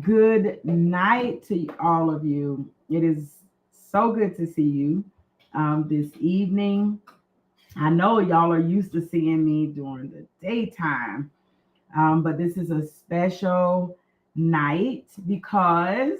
Good night to all of you. It is so good to see you this evening. I know y'all are used to seeing me during the daytime, but this is a special night because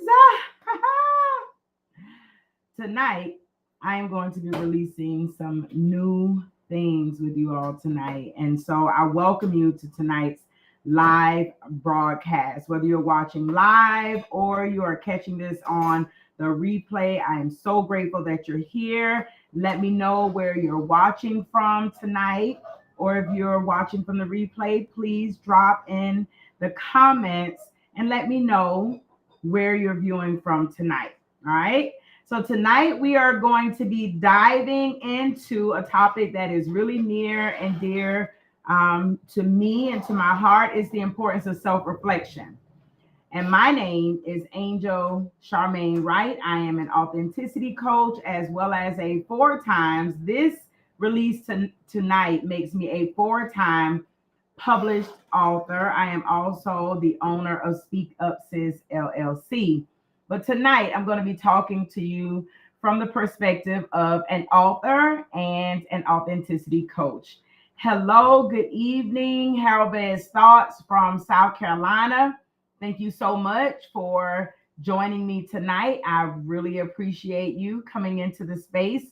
tonight I am going to be releasing some new things with you all tonight. And so I welcome you to tonight's live broadcast. Whether you're watching live or you are catching this on the replay, I am so grateful that you're here. Let me know where you're watching from tonight, or if you're watching from the replay, please drop in the comments and let me know where you're viewing from tonight. All right. So tonight we are going to be diving into a topic that is really near and dear to me and to my heart. Is the importance of self-reflection. And my name is Angel Charmaine Wright. I am an authenticity coach as well as a four times. This release tonight makes me a four-time published author. I am also the owner of Speak Up Sis LLC. But tonight I'm going to be talking to you from the perspective of an author and an authenticity coach. Hello, good evening. Harold Best Thoughts from South Carolina. Thank you so much for joining me tonight. I really appreciate you coming into the space.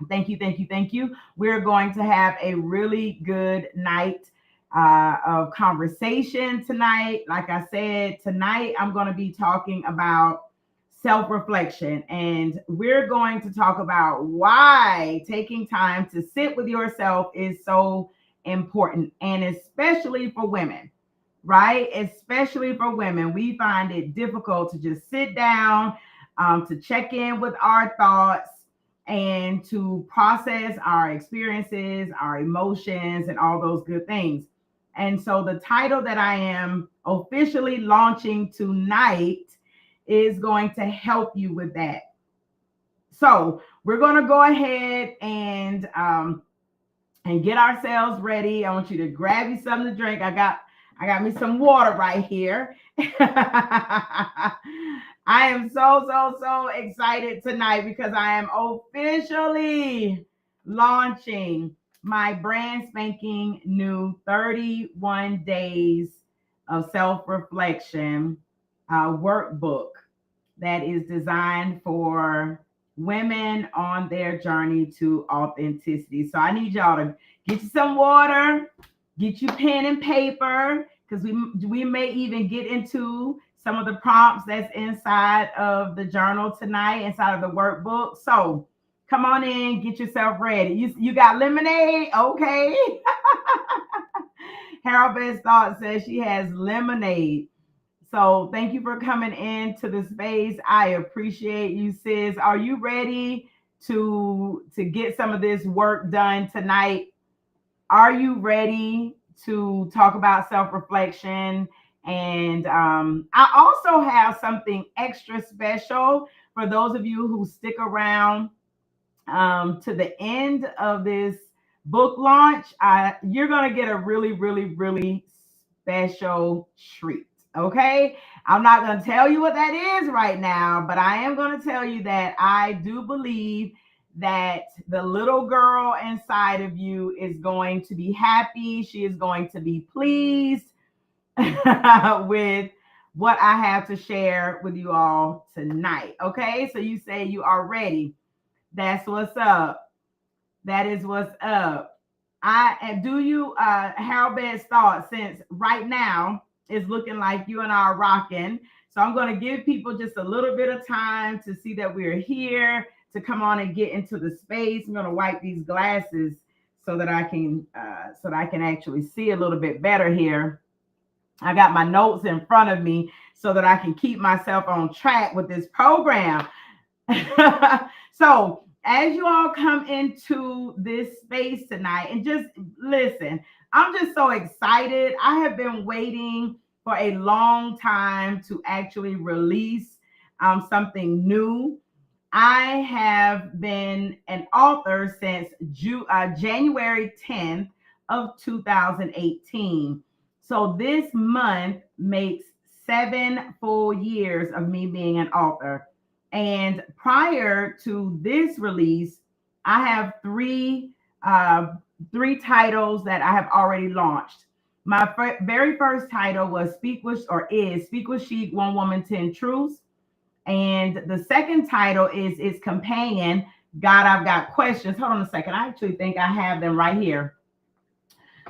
Thank you, thank you, thank you. We're going to have a really good night of conversation tonight. Like I said, tonight I'm going to be talking about self-reflection, and we're going to talk about why taking time to sit with yourself is so important, and especially for women, right? Especially for women, we find it difficult to just sit down, to check in with our thoughts and to process our experiences, our emotions, and all those good things. And so the title that I am officially launching tonight is going to help you with that. So we're going to go ahead and get ourselves ready. I want you to grab you something to drink. I got me some water right here. I am so excited tonight because I am officially launching my brand spanking new 31 days of self-reflection workbook that is designed for women on their journey to authenticity. So I need y'all to get you some water, get you pen and paper, because we may even get into some of the prompts that's inside of the journal tonight, inside of the workbook. So come on in, get yourself ready. You got lemonade? Okay. Harold Best Thought says she has lemonade. So thank you for coming into the space. I appreciate you, sis. Are you ready to get some of this work done tonight? Are you ready to talk about self-reflection? And I also have something extra special for those of you who stick around to the end of this book launch. You're going to get a really special treat. Okay. I'm not going to tell you what that is right now, but I am going to tell you that I do believe that the little girl inside of you is going to be happy. She is going to be pleased with what I have to share with you all tonight. Okay. So you say you are ready. That's what's up. That is what's up. Harold Best Thought, since right now it's looking like you and I are rocking. So I'm going to give people just a little bit of time to see that we're here, to come on and get into the space. I'm going to wipe these glasses so that I can actually see a little bit better here. I got my notes in front of me so that I can keep myself on track with this program. So as you all come into this space tonight, and just listen, I'm just so excited. I have been waiting for a long time to actually release something new. I have been an author since January 10th of 2018. So this month makes 7 full years of me being an author. And prior to this release, I have three titles that I have already launched. My very first title was Speak with Chic, One Woman, 10 Truths. And the second title is its companion, God, I've Got Questions. Hold on a second. I actually think I have them right here.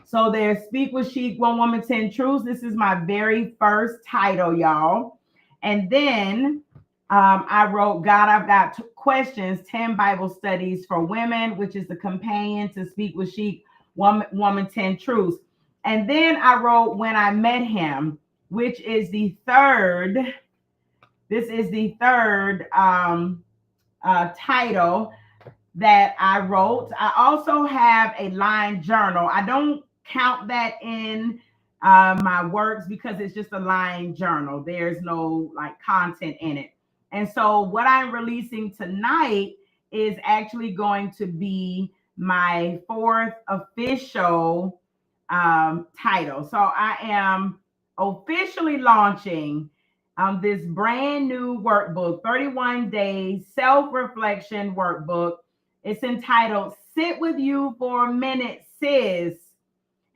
So there's Speak with Chic, One Woman, 10 Truths. This is my very first title, y'all. And then I wrote God, I've Got Questions, 10 Bible Studies for Women, which is the companion to Speak with Chic, One Woman, 10 Truths. And then I wrote When I Met Him, which is the third. This is the third title that I wrote. I also have a line journal. I don't count that in my works because it's just a line journal. There's no like content in it. And so what I'm releasing tonight is actually going to be my fourth official title. So I am officially launching this brand new workbook, 31 Days Self-Reflection Workbook. It's entitled Sit With You for a Minute, Sis.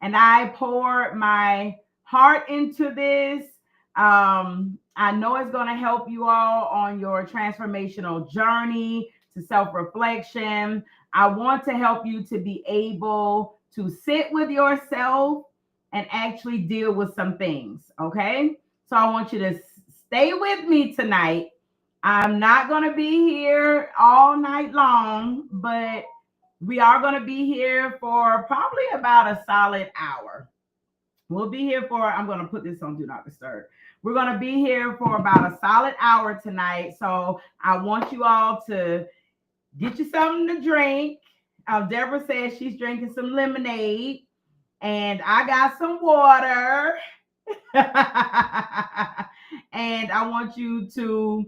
And I poured my heart into this. I know it's going to help you all on your transformational journey to self-reflection. I want to help you to be able to sit with yourself and actually deal with some things, okay? So I want you to stay with me tonight. I'm not going to be here all night long, but we are going to be here for probably about a solid hour. We'll be here for, I'm going to put this on Do Not Disturb. We're going to be here for about a solid hour tonight. So I want you all to get you something to drink. Deborah says she's drinking some lemonade, and I got some water. And I want you to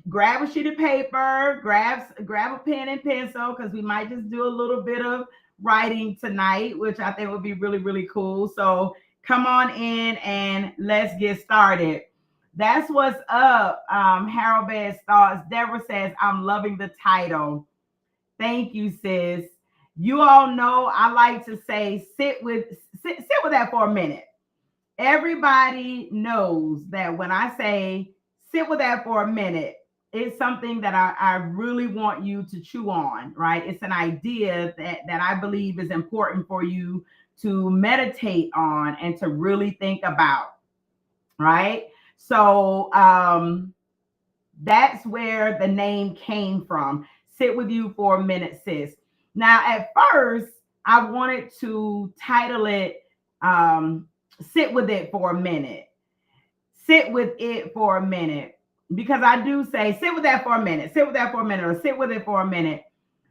grab a sheet of paper, grab a pen and pencil, because we might just do a little bit of writing tonight, which I think would be really, really cool. So come on in and let's get started. That's what's up. Harold Bed's Thoughts. Deborah says, I'm loving the title. Thank you, sis. You all know I like to say sit with that for a minute. Everybody knows that when I say sit with that for a minute, it's something that I really want you to chew on, right? It's an idea that I believe is important for you to meditate on and to really think about, right? So that's where the name came from. Sit with you for a minute, sis. Now, at first, I wanted to title it Sit With It for a Minute. Sit with it for a minute. Because I do say, sit with that for a minute, sit with that for a minute, or sit with it for a minute.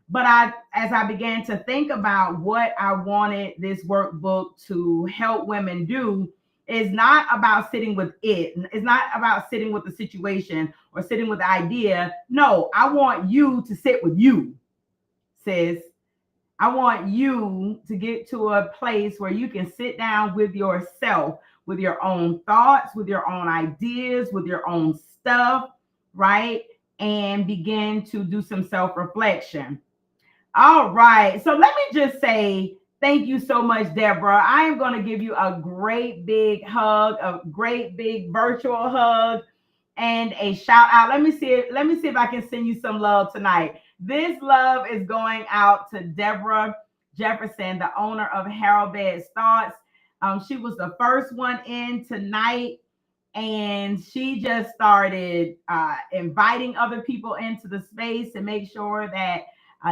But as I began to think about what I wanted this workbook to help women do, is not about sitting with it. It's not about sitting with the situation or sitting with the idea. No, I want you to sit with you, sis. I want you to get to a place where you can sit down with yourself, with your own thoughts, with your own ideas, with your own stuff, right? And begin to do some self-reflection. All right. So let me just say thank you so much, Deborah. I am going to give you a great big hug, a great big virtual hug, and a shout out. Let me see if I can send you some love tonight. This love is going out to Deborah Jefferson, the owner of Harold Bed's Thoughts. She was the first one in tonight, and she just started inviting other people into the space to make sure that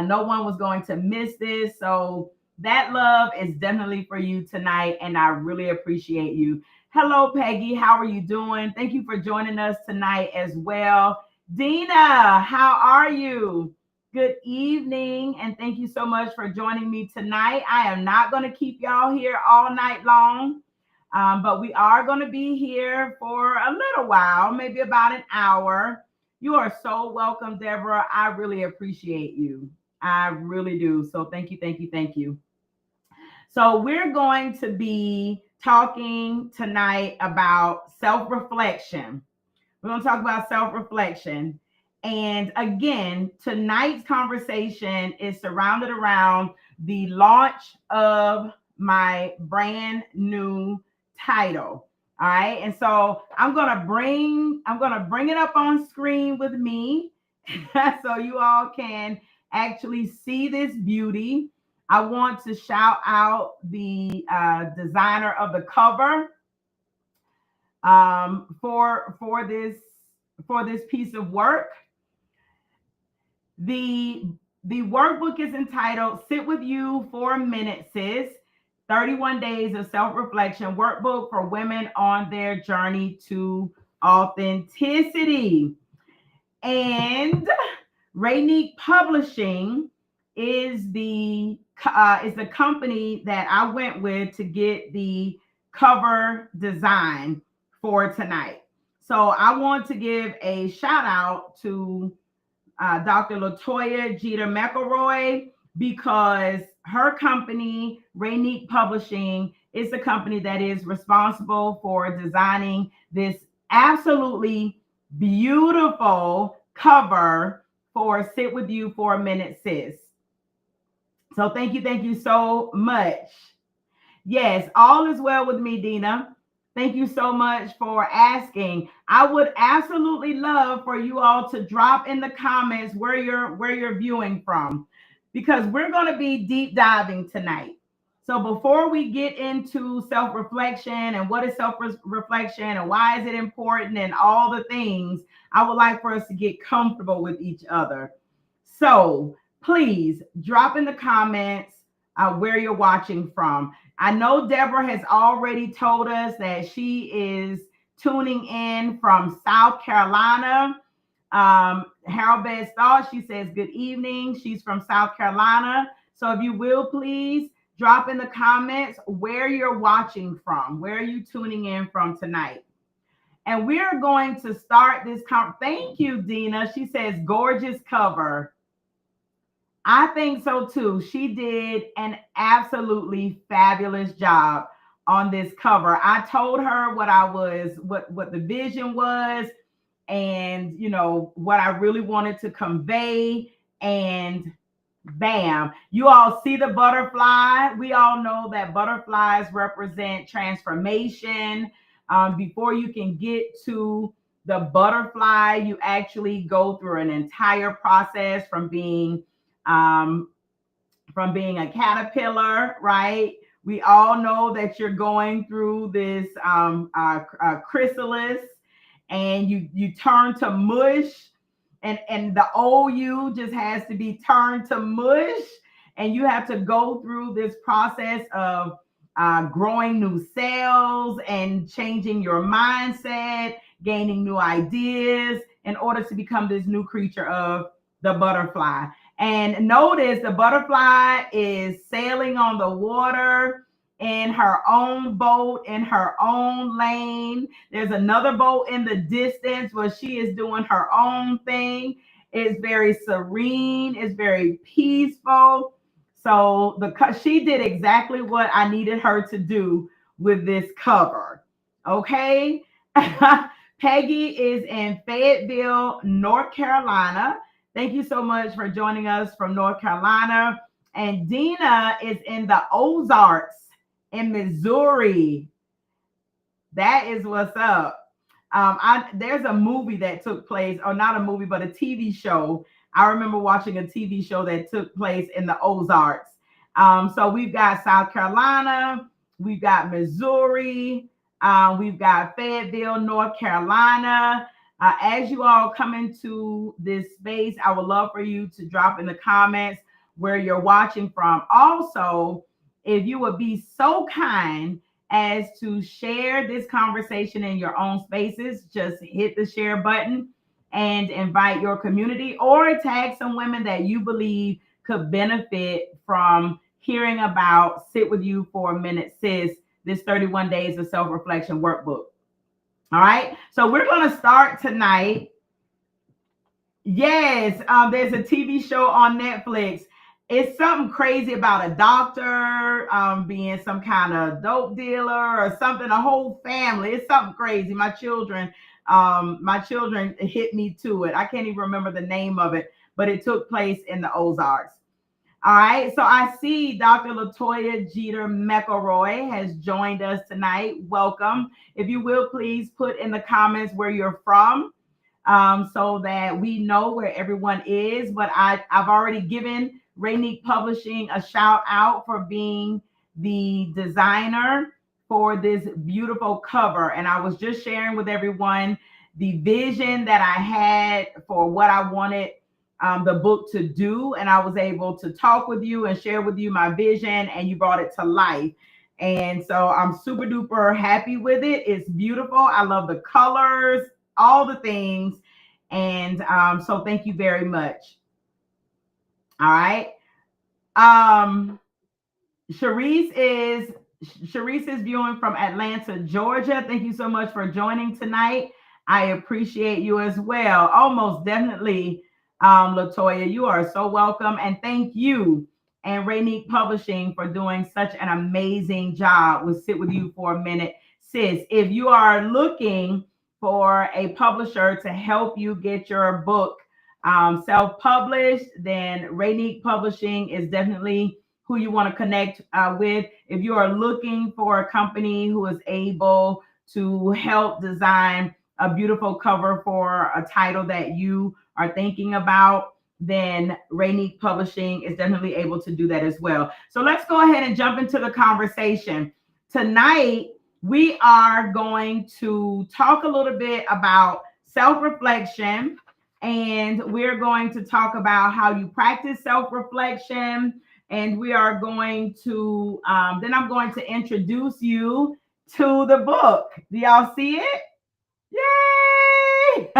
no one was going to miss this. So that love is definitely for you tonight, and I really appreciate you. Hello, Peggy. How are you doing? Thank you for joining us tonight as well. Dina, how are you? Good evening, and thank you so much for joining me tonight. I am not going to keep y'all here all night long, but we are going to be here for a little while, maybe about an hour. You are so welcome, Deborah. I really appreciate you. I really do. So thank you, thank you, thank you. So we're going to be talking tonight about self-reflection. We're going to talk about self-reflection. And again, tonight's conversation is surrounded around the launch of my brand new title. All right. And so I'm gonna bring it up on screen with me so you all can actually see this beauty. I want to shout out the designer of the cover for this piece of work. The workbook is entitled Sit With You for a Minute, Sis. 31 Days of Self-Reflection Workbook for Women on Their Journey to Authenticity. And Rainique Publishing is the company that I went with to get the cover design for tonight. So I want to give a shout out to Dr. Latoya Jeter McElroy, because her company, Rainique Publishing, is the company that is responsible for designing this absolutely beautiful cover for Sit With You for a Minute, Sis. So thank you so much. Yes, all is well with me, Dina. Thank you so much for asking. I would absolutely love for you all to drop in the comments where you're viewing from, because we're going to be deep diving tonight. So before we get into self-reflection and what is self-reflection and why is it important and all the things, I would like for us to get comfortable with each other. So please drop in the comments where you're watching from. I know Deborah has already told us that she is tuning in from South Carolina. Harold Best Thought, she says, good evening. She's from South Carolina. So if you will, please drop in the comments where you're watching from. Where are you tuning in from tonight? And we're going to start this. Thank you, Dina. She says, gorgeous cover. I think so too. She did an absolutely fabulous job on this cover. I told her what the vision was, and what I really wanted to convey, and bam, you all see the butterfly. We all know that butterflies represent transformation. Before you can get to the butterfly, you actually go through an entire process from being a caterpillar, right? We all know that you're going through this chrysalis, and you turn to mush, and the old you just has to be turned to mush, and you have to go through this process of growing new cells and changing your mindset, gaining new ideas in order to become this new creature of the butterfly. And notice the butterfly is sailing on the water in her own boat, in her own lane. There's another boat in the distance where she is doing her own thing. It's very serene. It's very peaceful. So she did exactly what I needed her to do with this cover. Okay. Peggy is in Fayetteville, North Carolina. Thank you so much for joining us from North Carolina. And Dina is in the Ozarks in Missouri. That is what's up. There's a movie that took place, or not a movie, but a TV show. I remember watching a TV show that took place in the Ozarks. So we've got South Carolina, we've got Missouri, we've got Fayetteville, North Carolina. As you all come into this space, I would love for you to drop in the comments where you're watching from. Also, if you would be so kind as to share this conversation in your own spaces, just hit the share button and invite your community, or tag some women that you believe could benefit from hearing about Sit With You for a Minute, Sis, this 31 Days of Self-Reflection Workbook. All right, so we're going to start tonight. Yes, there's a TV show on Netflix. it's something crazy about a doctor being some kind of dope dealer or something. A whole family. It's something crazy. My children hit me to it. I can't even remember the name of it, but it took place in the Ozarks. All right, so I see Dr. Latoya Jeter McElroy has joined us tonight. Welcome. If you will, please put in the comments where you're from, so that we know where everyone is. But I've already given Rainique Publishing a shout out for being the designer for this beautiful cover. And I was just sharing with everyone the vision that I had for what I wanted the book to do. And I was able to talk with you and share with you my vision, and you brought it to life. And so I'm super duper happy with it. It's beautiful. I love the colors, all the things. And so thank you very much. All right. Sharice is viewing from Atlanta, Georgia. Thank you so much for joining tonight. I appreciate you as well. Almost definitely, Latoya, you are so welcome. And thank you and Rainique Publishing for doing such an amazing job. We'll sit with you for a minute. Sis, if you are looking for a publisher to help you get your book self-published, then Rainique Publishing is definitely who you want to connect with. If you are looking for a company who is able to help design a beautiful cover for a title that you are thinking about, then Rainique Publishing is definitely able to do that as well. So let's go ahead and jump into the conversation. Tonight, we are going to talk a little bit about self-reflection, and we're going to talk about how you practice self-reflection. And we are going to, then I'm going to introduce you to the book. Do y'all see it? Yay!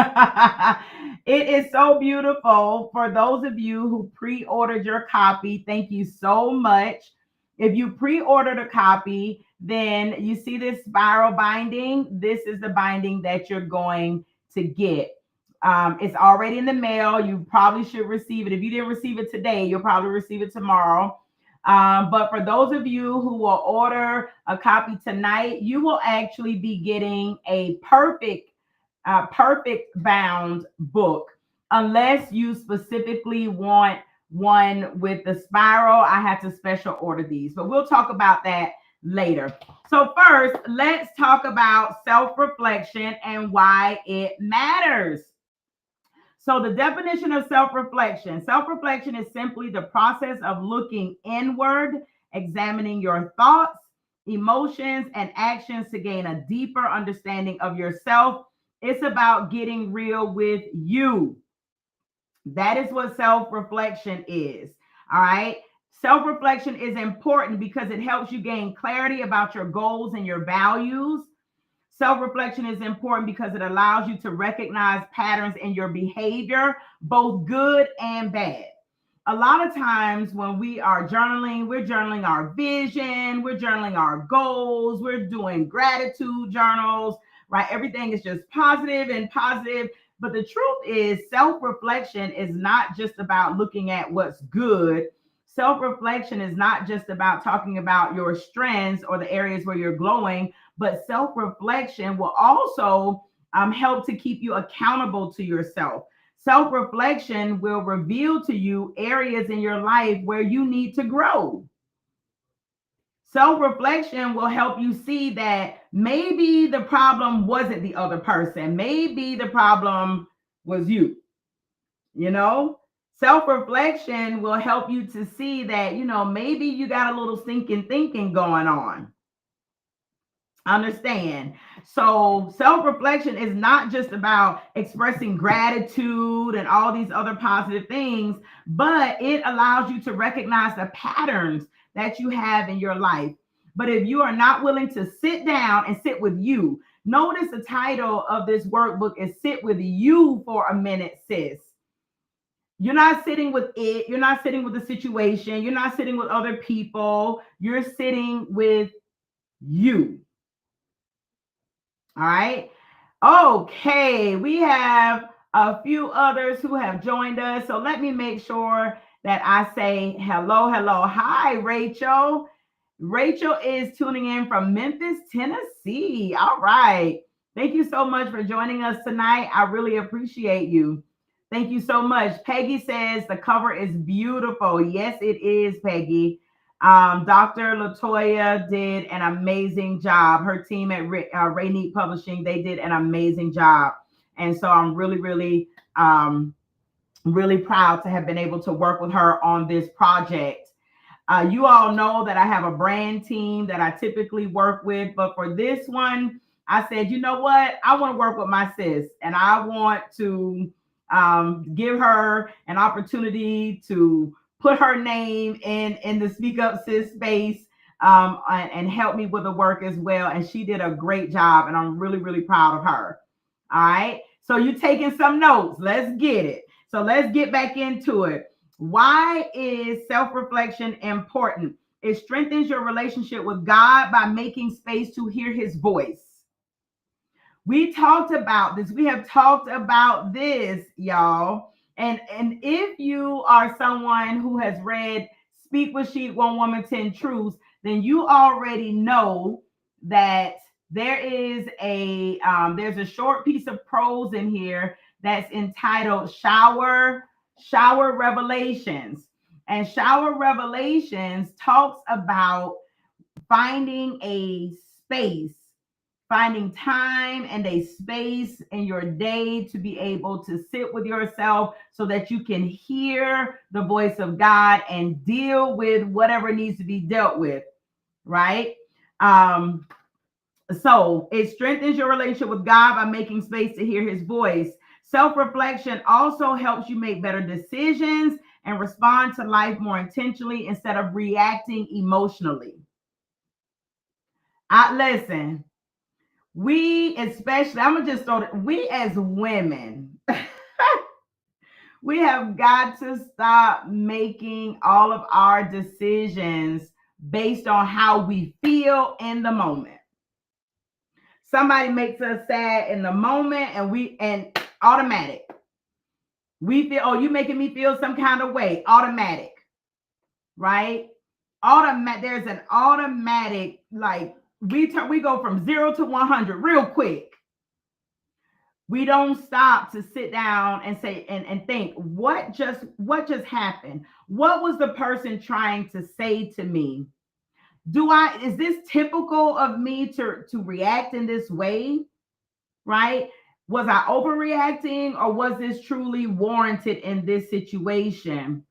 It is so beautiful. For those of you who pre-ordered your copy, thank you so much. If you pre-ordered a copy, then you see this spiral binding. This is the binding that you're going to get. It's already in the mail. You probably should receive it. If you didn't receive it today, you'll probably receive it tomorrow. But for those of you who will order a copy tonight, you will actually be getting a perfect bound book, unless you specifically want one with the spiral. I had to special order these, but we'll talk about that later. So first, let's talk about self-reflection and why it matters. So the definition of self-reflection is simply the process of looking inward, examining your thoughts, emotions, and actions to gain a deeper understanding of yourself. It's about getting real with you. That is what self-reflection is. All right. Self-reflection is important because it helps you gain clarity about your goals and your values. Self-reflection is important because it allows you to recognize patterns in your behavior, both good and bad. A lot of times when we are journaling, we're journaling our vision, we're journaling our goals, we're doing gratitude journals, right? Everything is just positive and positive. But the truth is, self-reflection is not just about looking at what's good. Self-reflection is not just about talking about your strengths or the areas where you're glowing, but self-reflection will also help to keep you accountable to yourself. Self-reflection will reveal to you areas in your life where you need to grow. Self-reflection will help you see that maybe the problem wasn't the other person. Maybe the problem was you. You know, self-reflection will help you to see that, maybe you got a little stinking thinking going on. Understand? So self-reflection is not just about expressing gratitude and all these other positive things, but it allows you to recognize the patterns that you have in your life. But if you are not willing to sit down and sit with you, notice the title of this workbook is Sit With You for a Minute, Sis. You're not sitting with it. You're not sitting with the situation. You're not sitting with other people. You're sitting with you. All right. Okay. We have a few others who have joined us. So let me make sure that I say hello, hello. Hi, Rachel. Rachel is tuning in from Memphis, Tennessee. All right. Thank you so much for joining us tonight. I really appreciate you. Thank you so much. Peggy says the cover is beautiful. Yes, it is, Peggy. Dr. Latoya did an amazing job. Her team at Rainique Publishing, they did an amazing job. And so I'm really proud to have been able to work with her on this project. You all know that I have a brand team that I typically work with, but for this one, I said, you know what? I want to work with my sis, and I want to give her an opportunity to put her name in the Speak Up Sis space, and help me with the work as well. And she did a great job, and I'm really proud of her. All right. So you taking some notes. Let's get it. So let's get back into it. Why is self-reflection important? It strengthens your relationship with God by making space to hear his voice. We talked about this. We have talked about this, y'all. And if you are someone who has read Speak with Sheep, One Woman, 10 Truths, then you already know that there's a short piece of prose in here that's entitled Shower Revelations. And Shower Revelations talks about finding a space, finding time and a space in your day to be able to sit with yourself so that you can hear the voice of God and deal with whatever needs to be dealt with, right? So it strengthens your relationship with God by making space to hear his voice. Self-reflection also helps you make better decisions and respond to life more intentionally instead of reacting emotionally. Listen, we especially, I'm gonna just throw it, we as women, we have got to stop making all of our decisions based on how we feel in the moment. Somebody makes us sad in the moment, and automatic. We feel, oh, you making me feel some kind of way. Automatic, right? Automatic. There's an automatic, like we go from 0 to 100 real quick. We don't stop to sit down and say and think, what just happened? What was the person trying to say to me? Is this typical of me to react in this way? Right? Was I overreacting, or was this truly warranted in this situation?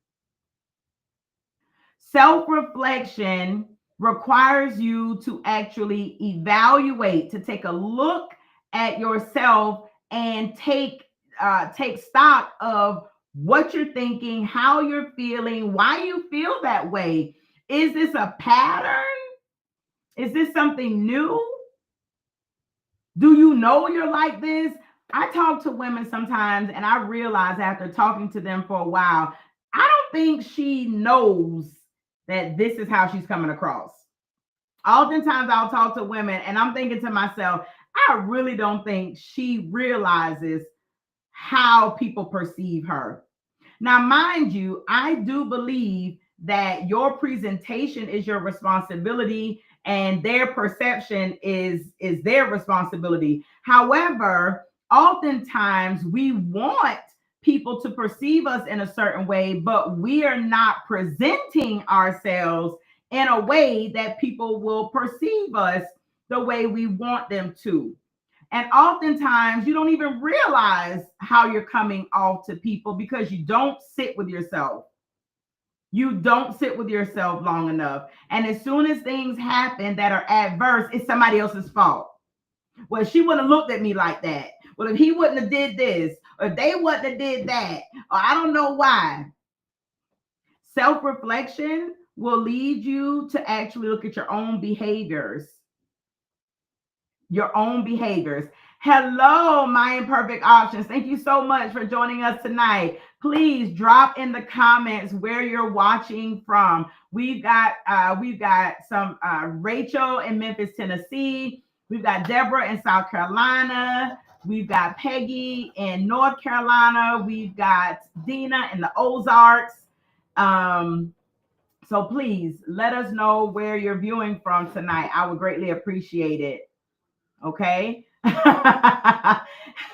Self-reflection requires you to actually evaluate, to take a look at yourself and take stock of what you're thinking, how you're feeling, why you feel that way. Is this a pattern? Is this something new? Do you know you're like this? I talk to women sometimes, and I realize after talking to them for a while, I don't think she knows that this is how she's coming across. Oftentimes I'll talk to women and I'm thinking to myself, I really don't think she realizes how people perceive her. Now, mind you, I do believe that your presentation is your responsibility and their perception is their responsibility. However, oftentimes we want people to perceive us in a certain way, but we are not presenting ourselves in a way that people will perceive us the way we want them to. And oftentimes you don't even realize how you're coming off to people because you don't sit with yourself. You don't sit with yourself long enough. And as soon as things happen that are adverse, it's somebody else's fault. Well, she wouldn't have looked at me like that. Well, if he wouldn't have did this, or if they wouldn't have did that, or I don't know why. Self-reflection will lead you to actually look at your own behaviors. Your own behaviors. Hello, my imperfect options. Thank you so much for joining us tonight. Please drop in the comments where you're watching from. We've got some Rachel in Memphis, Tennessee. We've got Deborah in South Carolina. We've got Peggy in North Carolina. We've got Dina in the Ozarks. So please let us know where you're viewing from tonight. I would greatly appreciate it. Okay. My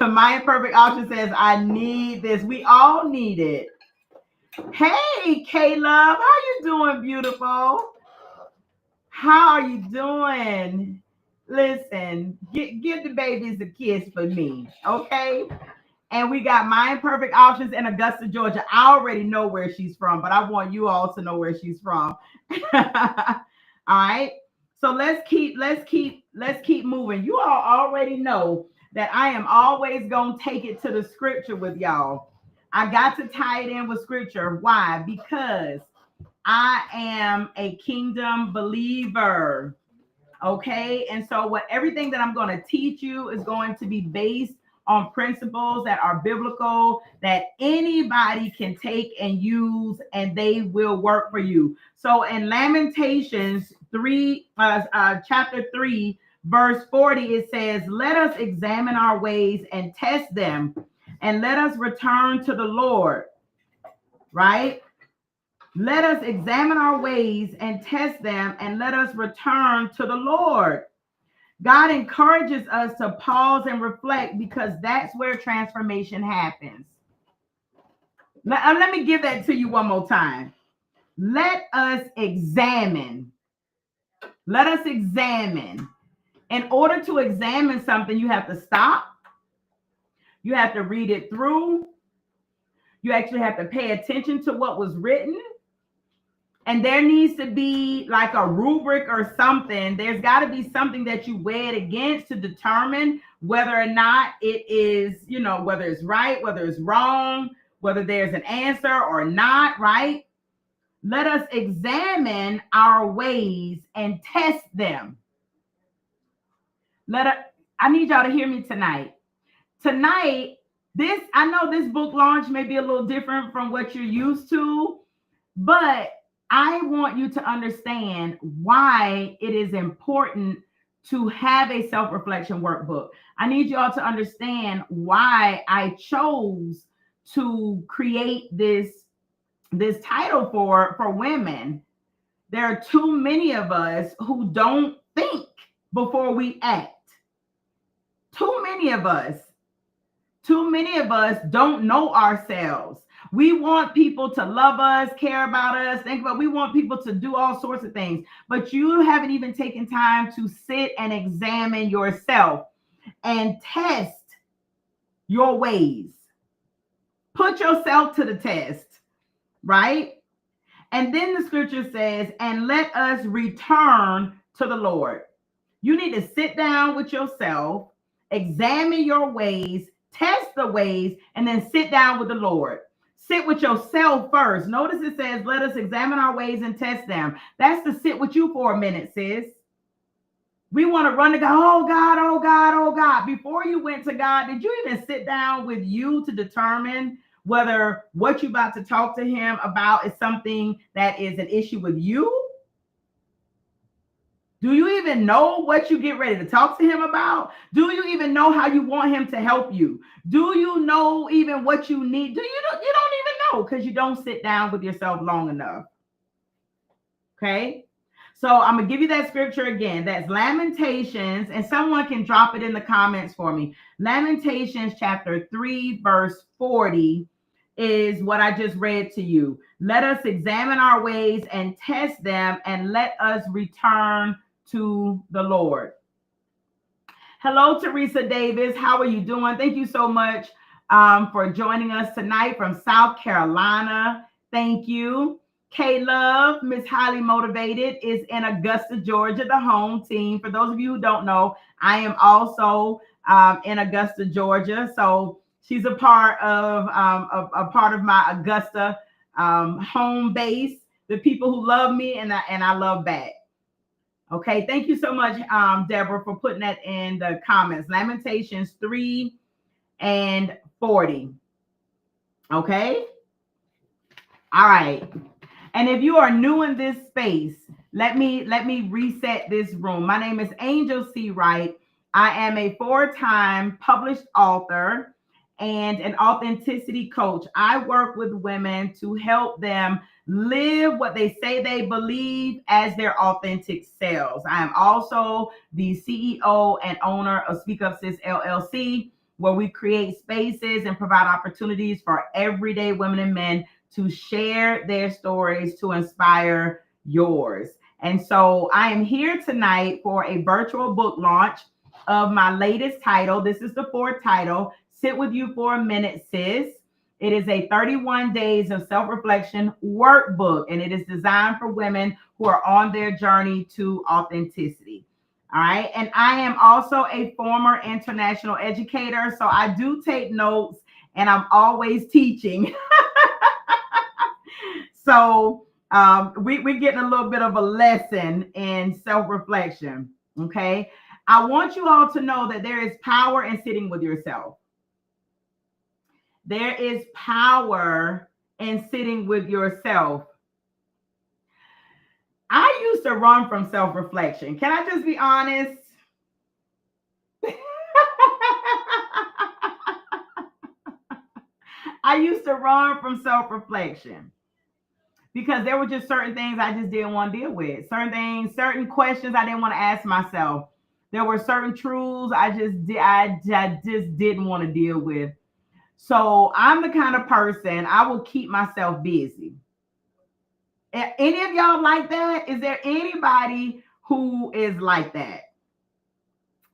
Imperfect Option says, I need this. We all need it. Hey, Caleb, how you doing, beautiful? How are you doing? Listen, give the babies a kiss for me, okay? And we got My Imperfect Options in Augusta, Georgia. I already know where she's from, but I want you all to know where she's from. All right. So let's keep moving. You all already know that I am always gonna take it to the scripture with y'all. I got to tie it in with scripture. Why? Because I am a kingdom believer. Okay. And so everything that I'm going to teach you is going to be based on principles that are biblical, that anybody can take and use, and they will work for you. So in Lamentations 3, chapter 3, verse 40, it says, let us examine our ways and test them, and let us return to the Lord. Right? Let us examine our ways and test them, and let us return to the Lord. God encourages us to pause and reflect, because that's where transformation happens. Let me give that to you one more time. Let us examine. Let us examine. In order to examine something, you have to stop. You have to read it through. You actually have to pay attention to what was written. And there needs to be like a rubric or something. There's got to be something that you weigh it against to determine whether or not it is, whether it's right, whether it's wrong, whether there's an answer or not, right? Let us examine our ways and test them. I need y'all to hear me tonight. Tonight, I know this book launch may be a little different from what you're used to, but I want you to understand why it is important to have a self-reflection workbook. I need y'all to understand why I chose to create this title for women. There are too many of us who don't think before we act. Too many of us don't know ourselves. We want people to love us, care about us, we want people to do all sorts of things, but you haven't even taken time to sit and examine yourself and test your ways. Put yourself to the test, right? And then the scripture says, and let us return to the Lord. You need to sit down with yourself, examine your ways, test the ways, and then sit down with the Lord. Sit with yourself first. Notice it says, let us examine our ways and test them. That's to sit with you for a minute, sis. We want to run to God. Oh God, oh God, oh God. Before you went to God, did you even sit down with you to determine whether what you're about to talk to him about is something that is an issue with you? Do you even know what you get ready to talk to him about? Do you even know how you want him to help you? Do you know even what you need? You don't even know, because you don't sit down with yourself long enough. Okay. So I'm going to give you that scripture again. That's Lamentations, and someone can drop it in the comments for me. Lamentations chapter 3, verse 40 is what I just read to you. Let us examine our ways and test them, and let us return to the Lord. Hello, Teresa Davis. How are you doing? Thank you so much for joining us tonight from South Carolina. Thank you. K-Love, Miss Highly Motivated, is in Augusta, Georgia, the home team. For those of you who don't know, I am also in Augusta, Georgia. So she's a part of my Augusta home base. The people who love me and I love back. Okay, thank you so much, Deborah, for putting that in the comments. Lamentations 3 and 40. Okay. All right. And if you are new in this space, let me reset this room. My name is Angel C. Wright. I am a 4-time published author, and an authenticity coach. I work with women to help them live what they say they believe as their authentic selves. I am also the CEO and owner of Speak Up Sis LLC, where we create spaces and provide opportunities for everyday women and men to share their stories to inspire yours. And so I am here tonight for a virtual book launch of my latest title. This is the fourth title, Sit With You for a Minute, Sis. It is a 31 days of self-reflection workbook, and it is designed for women who are on their journey to authenticity. All right. And I am also a former international educator, so I do take notes and I'm always teaching. So we're getting a little bit of a lesson in self-reflection. Okay. I want you all to know that there is power in sitting with yourself. There is power in sitting with yourself. I used to run from self-reflection. Can I just be honest? I used to run from self-reflection because there were just certain things I just didn't want to deal with. Certain things, certain questions I didn't want to ask myself. There were certain truths I just didn't want to deal with. So I'm the kind of person, I will keep myself busy. Any of y'all like that? Is there anybody who is like that?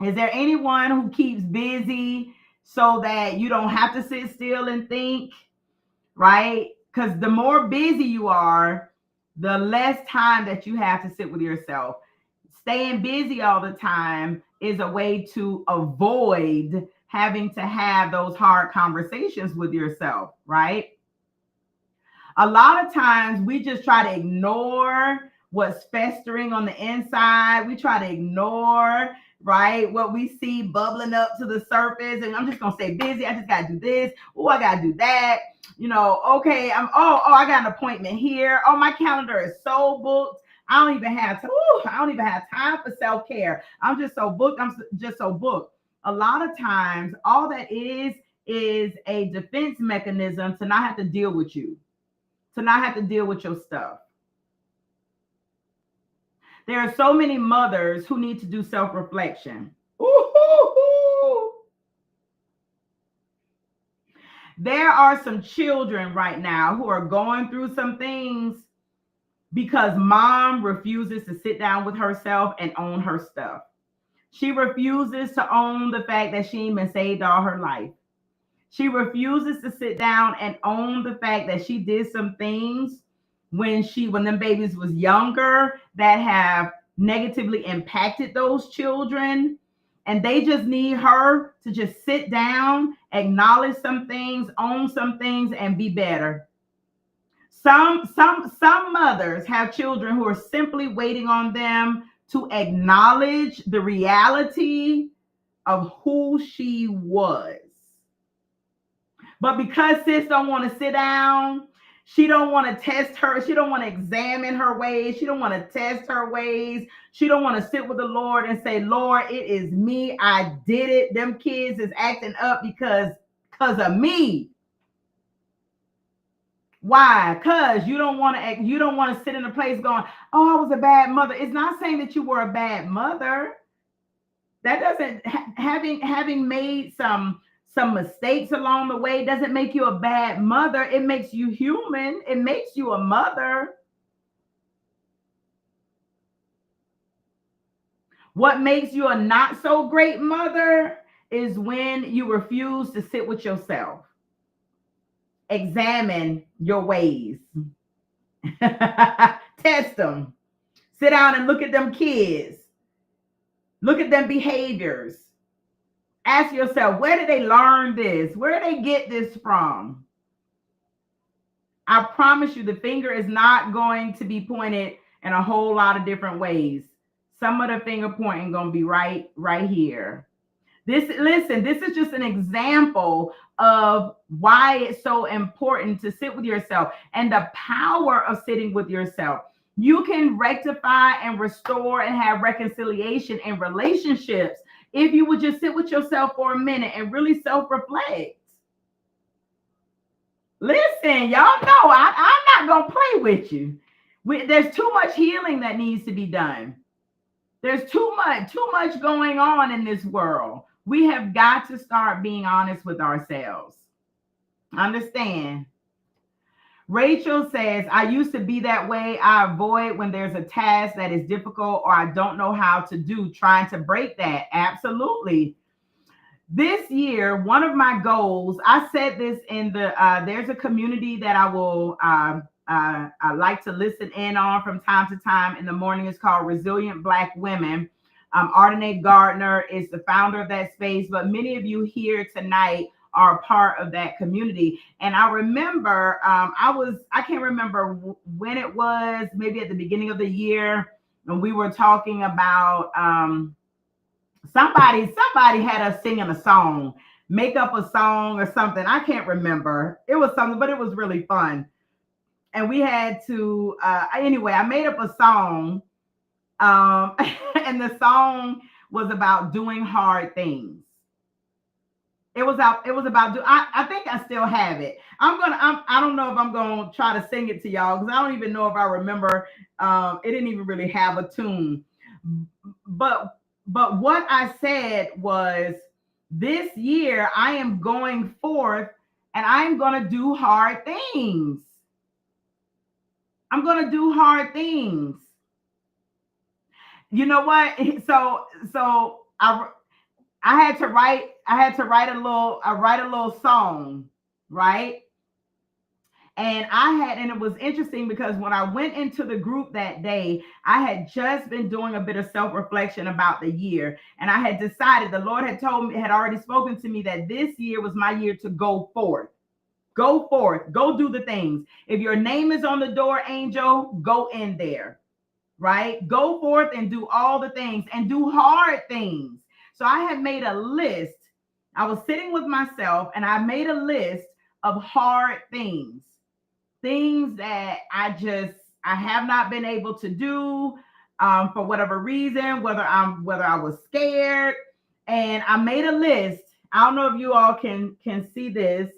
Is there anyone who keeps busy so that you don't have to sit still and think, right? Because the more busy you are, the less time that you have to sit with yourself. Staying busy all the time is a way to avoid having to have those hard conversations with yourself, right? A lot of times we just try to ignore what's festering on the inside. We try to ignore, right, what we see bubbling up to the surface. And I'm just going to stay busy. I just got to do this. Oh, I got to do that. You know, okay, I got an appointment here. Oh, my calendar is so booked. I don't even have time for self-care. I'm just so booked. A lot of times, all that is a defense mechanism to not have to deal with you, to not have to deal with your stuff. There are so many mothers who need to do self-reflection. There are some children right now who are going through some things because mom refuses to sit down with herself and own her stuff. She refuses to own the fact that she ain't been saved all her life. She refuses to sit down and own the fact that she did some things when them babies was younger that have negatively impacted those children. And they just need her to just sit down, acknowledge some things, own some things, and be better. Some mothers have children who are simply waiting on them to acknowledge the reality of who she was. But because sis don't want to sit down, she don't want to test her, she don't want to examine her ways, she don't want to test her ways, she don't want to sit with the Lord and say, Lord, it is me, I did it. Them kids is acting up because of me. Why? Because you don't want to sit in a place going, oh, I was a bad mother. It's not saying that you were a bad mother. That doesn't, having made some mistakes along the way doesn't make you a bad mother. It makes you human. It makes you a mother. What makes you a not so great mother is when you refuse to sit with yourself. Examine your ways. Test them. Sit down and look at them kids. Look at them behaviors. Ask yourself, where did they learn this? Where did they get this from? I promise you, the finger is not going to be pointed in a whole lot of different ways. Some of the finger pointing going to be right here. This is just an example of why it's so important to sit with yourself and the power of sitting with yourself. You can rectify and restore and have reconciliation in relationships if you would just sit with yourself for a minute and really self-reflect. Listen, y'all know I'm not gonna play with you. There's too much healing that needs to be done. There's too much going on in this world. We have got to start being honest with ourselves. Understand? Rachel says, I used to be that way. I avoid when there's a task that is difficult or I don't know how to do, trying to break that. Absolutely. This year, one of my goals, I said this in there's a community that I like to listen in on from time to time in the morning. It's called Resilient Black Women. Ardenae Gardner is the founder of that space, but many of you here tonight are part of that community. And I remember, I can't remember when it was, maybe at the beginning of the year, and we were talking about somebody had us singing a song, make up a song or something. I can't remember. It was something, but it was really fun. And we had to, anyway, I made up a song, and the song was about doing hard things. It was about I think I still have it. I don't know if I'm gonna try to sing it to y'all because I don't even know if I remember. It didn't even really have a tune. But what I said was, this year I am going forth and I am gonna do hard things. I'm gonna do hard things. You know what? So I had to write a little song, right? And it was interesting because when I went into the group that day, I had just been doing a bit of self-reflection about the year. And I had decided, the Lord had already spoken to me that this year was my year to go forth. Go forth, go do the things. If your name is on the door, angel, go in there, right? Go forth and do all the things and do hard things. So I had made a list. I was sitting with myself and I made a list of hard things that I have not been able to do for whatever reason, whether I was scared. And I made a list. I don't know if you all can see this,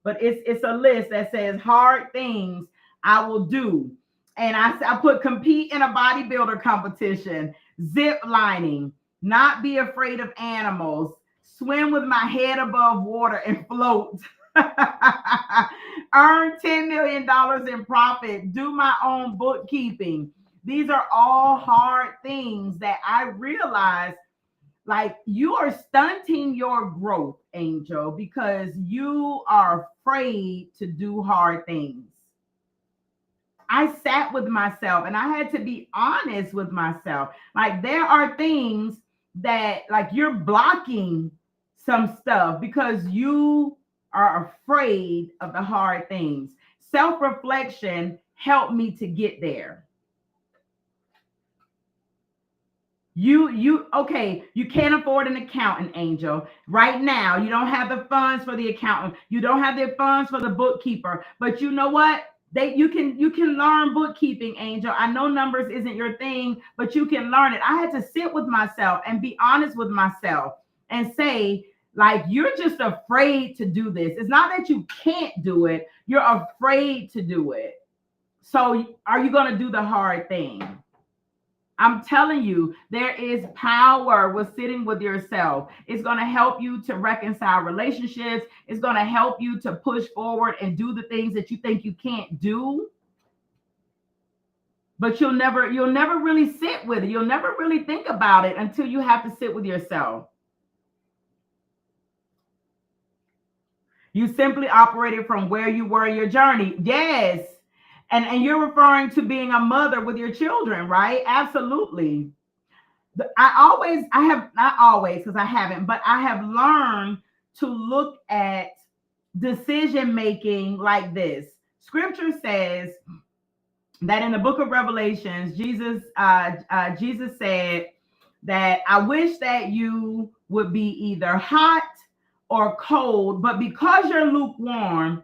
but it's a list that says hard things I will do. And I put compete in a bodybuilder competition, zip lining, not be afraid of animals, swim with my head above water and float, earn $10 million in profit, do my own bookkeeping. These are all hard things that I realize, like, you are stunting your growth, Angel, because you are afraid to do hard things. I sat with myself and I had to be honest with myself. Like, there are things that, like, you're blocking some stuff because you are afraid of the hard things. Self-reflection helped me to get there. Okay, you can't afford an accountant, Angel. Right now, you don't have the funds for the accountant. You don't have the funds for the bookkeeper. But you know what? You can learn bookkeeping, Angel. I know numbers isn't your thing, but you can learn it. I had to sit with myself and be honest with myself and say, like, you're just afraid to do this. It's not that you can't do it. You're afraid to do it. So are you going to do the hard thing? I'm telling you, there is power with sitting with yourself. It's going to help you to reconcile relationships. It's going to help you to push forward and do the things that you think you can't do. But you'll never really sit with it. You'll never really think about it until you have to sit with yourself. You simply operated from where you were in your journey. Yes. And you're referring to being a mother with your children, right? Absolutely. I have not always, because I haven't, but I have learned to look at decision making like this. Scripture says that in the book of Revelations, Jesus said that I wish that you would be either hot or cold, but because you're lukewarm,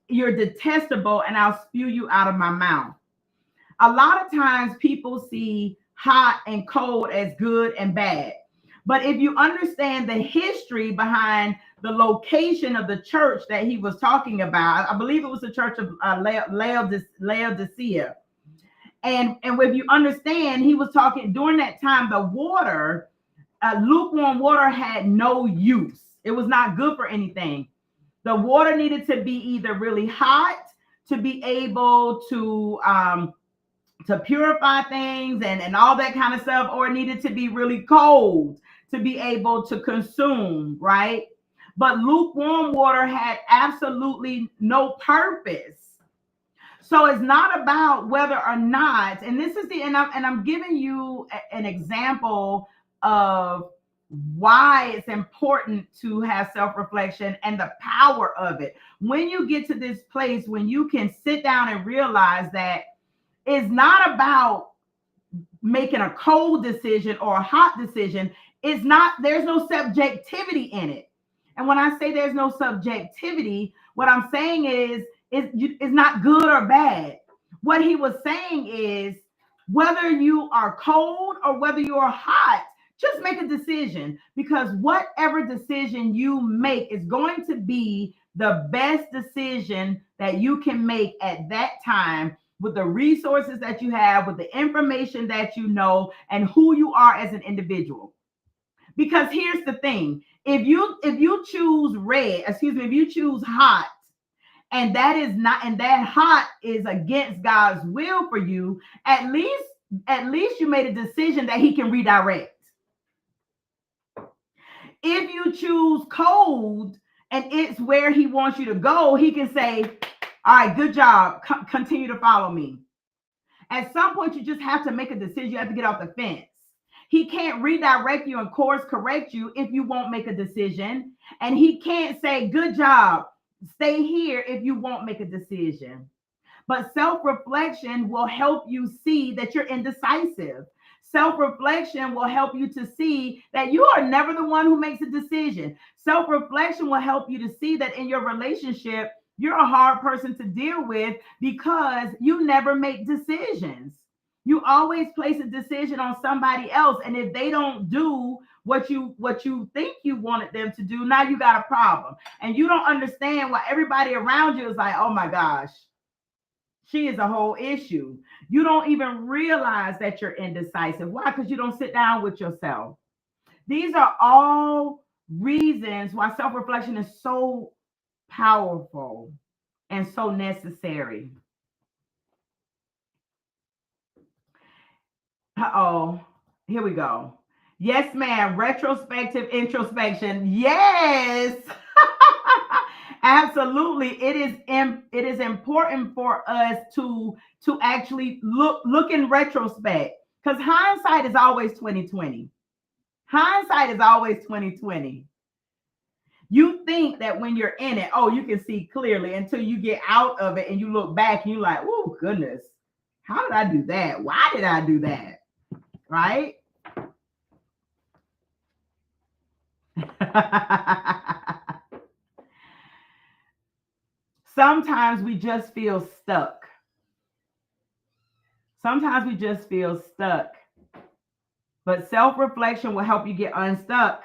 you're detestable, and I'll spew you out of my mouth. A lot of times people see hot and cold as good and bad. But if you understand the history behind the location of the church that he was talking about. I believe it was the church of Laodicea. And if you understand, he was talking during that time, the water, lukewarm water had no use. It was not good for anything. The water needed to be either really hot to be able to purify things and all that kind of stuff, or it needed to be really cold to be able to consume, right? But lukewarm water had absolutely no purpose. So it's not about whether or not, and this is I'm giving you an example of why it's important to have self-reflection and the power of it. When you get to this place, when you can sit down and realize that it's not about making a cold decision or a hot decision. It's not, there's no subjectivity in it. And when I say there's no subjectivity, what I'm saying is it's not good or bad. What he was saying is whether you are cold or whether you are hot, just make a decision, because whatever decision you make is going to be the best decision that you can make at that time, with the resources that you have, with the information that you know, and who you are as an individual. Because here's the thing: if you choose if you choose hot, and that hot is against God's will for you, at least you made a decision that he can redirect. If you choose cold and it's where he wants you to go, he can say, all right, good job. Continue to follow me. At some point, you just have to make a decision. You have to get off the fence. He can't redirect you and course correct you if you won't make a decision. And he can't say, good job, stay here, if you won't make a decision. But self-reflection will help you see that you're indecisive. Self-reflection will help you to see that you are never the one who makes a decision. Self-reflection will help you to see that in your relationship, you're a hard person to deal with because you never make decisions. You always place a decision on somebody else. And if they don't do what you think you wanted them to do, now you got a problem. And you don't understand why everybody around you is like, oh my gosh, she is a whole issue. You don't even realize that you're indecisive. Why? Because you don't sit down with yourself. These are all reasons why self-reflection is so powerful and so necessary. Uh-oh, here we go. Yes, ma'am. Retrospective introspection. Yes. Absolutely. It is important for us to actually look in retrospect, because hindsight is always 2020. Hindsight is always 2020. You think that when you're in it, oh, you can see clearly, until you get out of it and you look back and you're like, oh goodness, how did I do that? Why did I do that? Right? Sometimes we just feel stuck. Sometimes we just feel stuck. But self-reflection will help you get unstuck.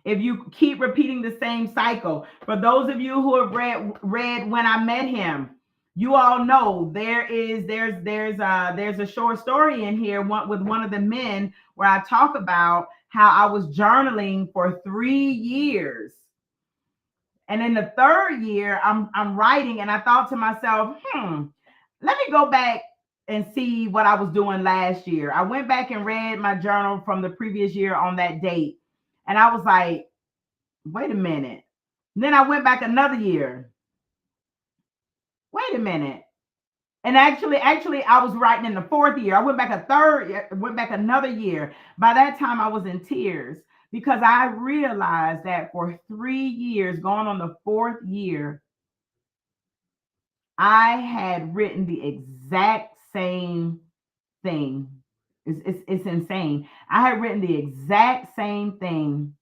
If you keep repeating the same cycle, for those of you who have read When I Met Him, you all know there's a short story in here with one of the men where I talk about how I was journaling for 3 years. And in the third year, I'm writing, and I thought to myself, let me go back and see what I was doing last year. I went back and read my journal from the previous year on that date. And I was like, wait a minute. And then I went back another year. Wait a minute. And actually, I was writing in the fourth year. I went back another year. By that time, I was in tears, because I realized that for 3 years, going on the fourth year, I had written the exact same thing. It's insane. I had written the exact same thing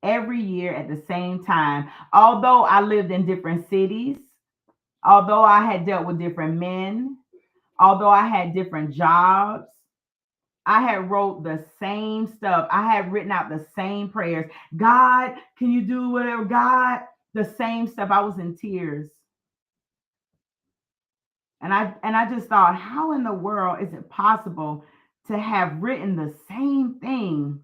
every year at the same time. Although I lived in different cities, although I had dealt with different men, although I had different jobs, I had wrote the same stuff. I had written out the same prayers. God, can you do whatever? God, the same stuff. I was in tears. And I just thought, how in the world is it possible to have written the same thing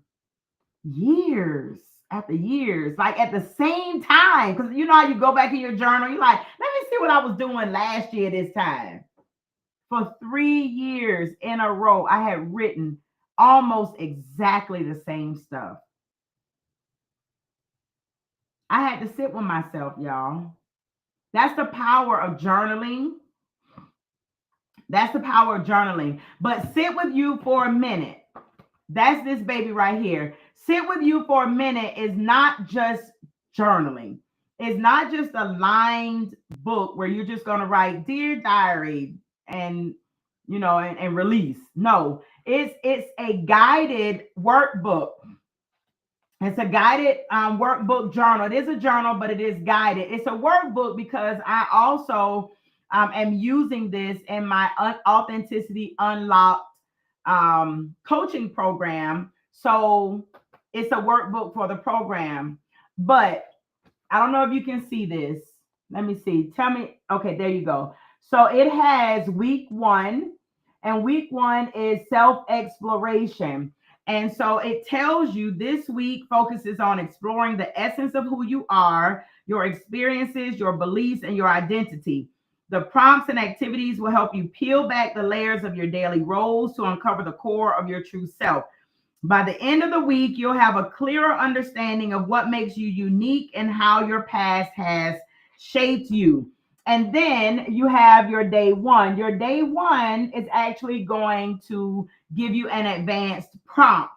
years after years, like at the same time? Because you know how you go back in your journal, you're like, let me see what I was doing last year this time. For 3 years in a row, I had written almost exactly the same stuff. I had to sit with myself, y'all. That's the power of journaling. That's the power of journaling. But sit with you for a minute. That's this baby right here. Sit with you for a minute is not just journaling. It's not just a lined book where you're just going to write dear diary and and release. No, it's a guided workbook. It's a guided workbook journal. It is a journal, but it is guided. It's a workbook because I also am using this in my Authenticity Unlocked coaching program. So it's a workbook for the program. But I don't know if you can see this. Let me see. Tell me. Okay, there you go. So it has week 1, and week 1 is self-exploration. And so it tells you this week focuses on exploring the essence of who you are, your experiences, your beliefs, and your identity. The prompts and activities will help you peel back the layers of your daily roles to uncover the core of your true self. By the end of the week, you'll have a clearer understanding of what makes you unique and how your past has shaped you. And then you have your day 1. Your day 1 is actually going to give you an advanced prompt.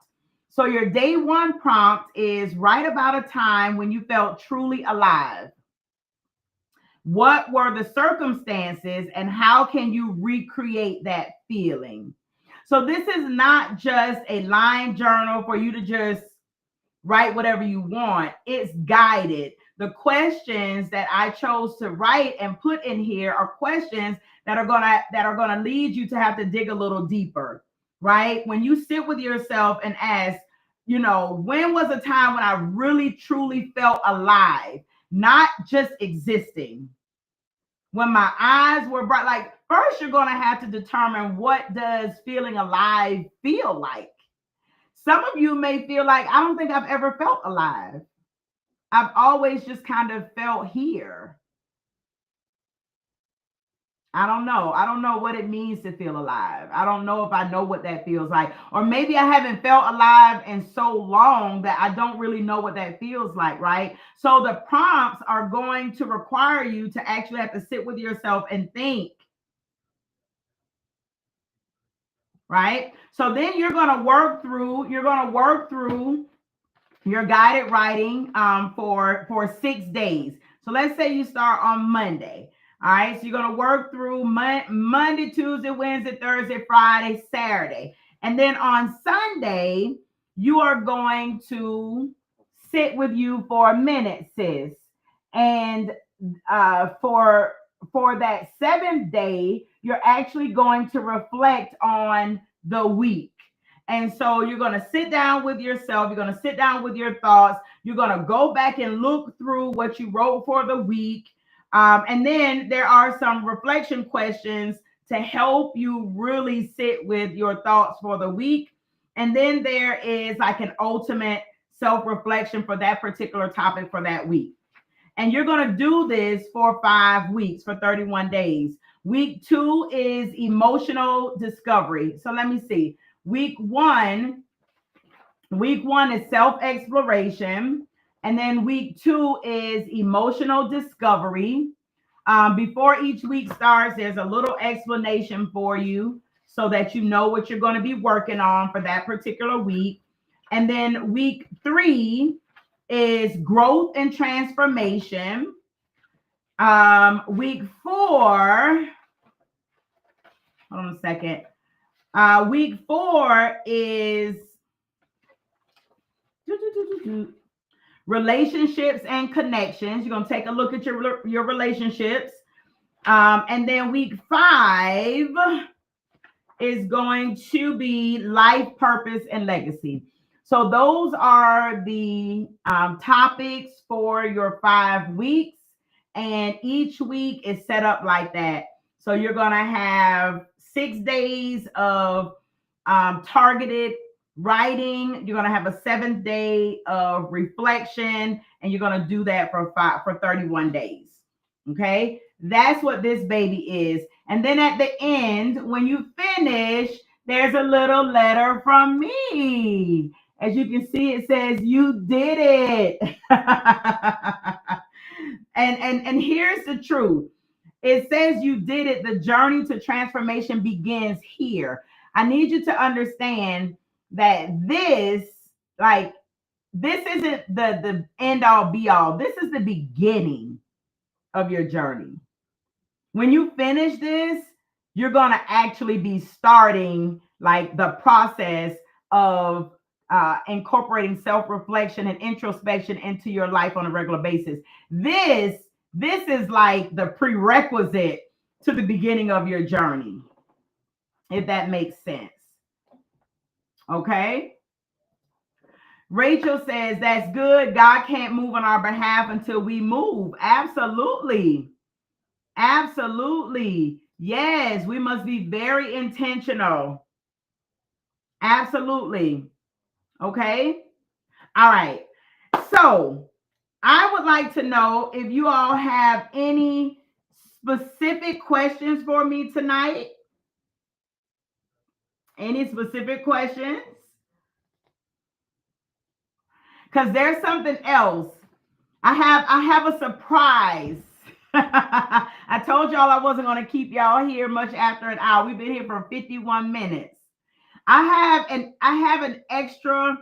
So your day 1 prompt is write about a time when you felt truly alive. What were the circumstances and how can you recreate that feeling? So this is not just a line journal for you to just write whatever you want. It's guided. The questions that I chose to write and put in here are questions that are gonna lead you to have to dig a little deeper, right? When you sit with yourself and ask, when was a time when I really truly felt alive, not just existing? When my eyes were bright, like first you're going to have to determine what does feeling alive feel like. Some of you may feel like, I don't think I've ever felt alive. I've always just kind of felt here. I don't know. I don't know what it means to feel alive. I don't know if I know what that feels like. Or maybe I haven't felt alive in so long that I don't really know what that feels like, right? So the prompts are going to require you to actually have to sit with yourself and think, right? So then you're going to work through your guided writing for 6 days. So let's say you start on Monday. All right, so you're going to work through Monday, Tuesday, Wednesday, Thursday, Friday, Saturday. And then on Sunday, you are going to sit with you for a minute, sis. And for that 7th day, you're actually going to reflect on the week. And so you're going to sit down with yourself. You're going to sit down with your thoughts. You're going to go back and look through what you wrote for the week. And then there are some reflection questions to help you really sit with your thoughts for the week. And then there is like an ultimate self-reflection for that particular topic for that week. And you're going to do this for 5 weeks, for 31 days. Week 2 is emotional discovery. So let me see. Week 1 is self-exploration. And then week 2 is emotional discovery. Before each week starts, there's a little explanation for you so that you know what you're going to be working on for that particular week. And then week 3 is growth and transformation. Week 4, hold on a second. Week 4 is relationships and connections. You're going to take a look at your relationships. And then week 5 is going to be life, purpose, and legacy. So those are the topics for your 5 weeks. And each week is set up like that. So you're going to have 6 days of targeted writing. You're going to have a 7th day of reflection, and you're going to do that for 31 days. Okay, that's what this baby is. And then at the end, when you finish, there's a little letter from me. As you can see, it says you did it. and here's the truth. It says you did it. The journey to transformation begins here. I need you to understand that this isn't the end all be all. This is the beginning of your journey. When you finish this, you're going to actually be starting like the process of incorporating self-reflection and introspection into your life on a regular basis. This is like the prerequisite to the beginning of your journey, if that makes sense. Okay. Rachel says, that's good. God can't move on our behalf until we move. Absolutely. Absolutely. Yes, we must be very intentional. Absolutely. Okay. All right. So I would like to know if you all have any specific questions for me tonight. Any specific questions? Because there's something else. I have a surprise. I told y'all I wasn't going to keep y'all here much after an hour. We've been here for 51 minutes. I have an extra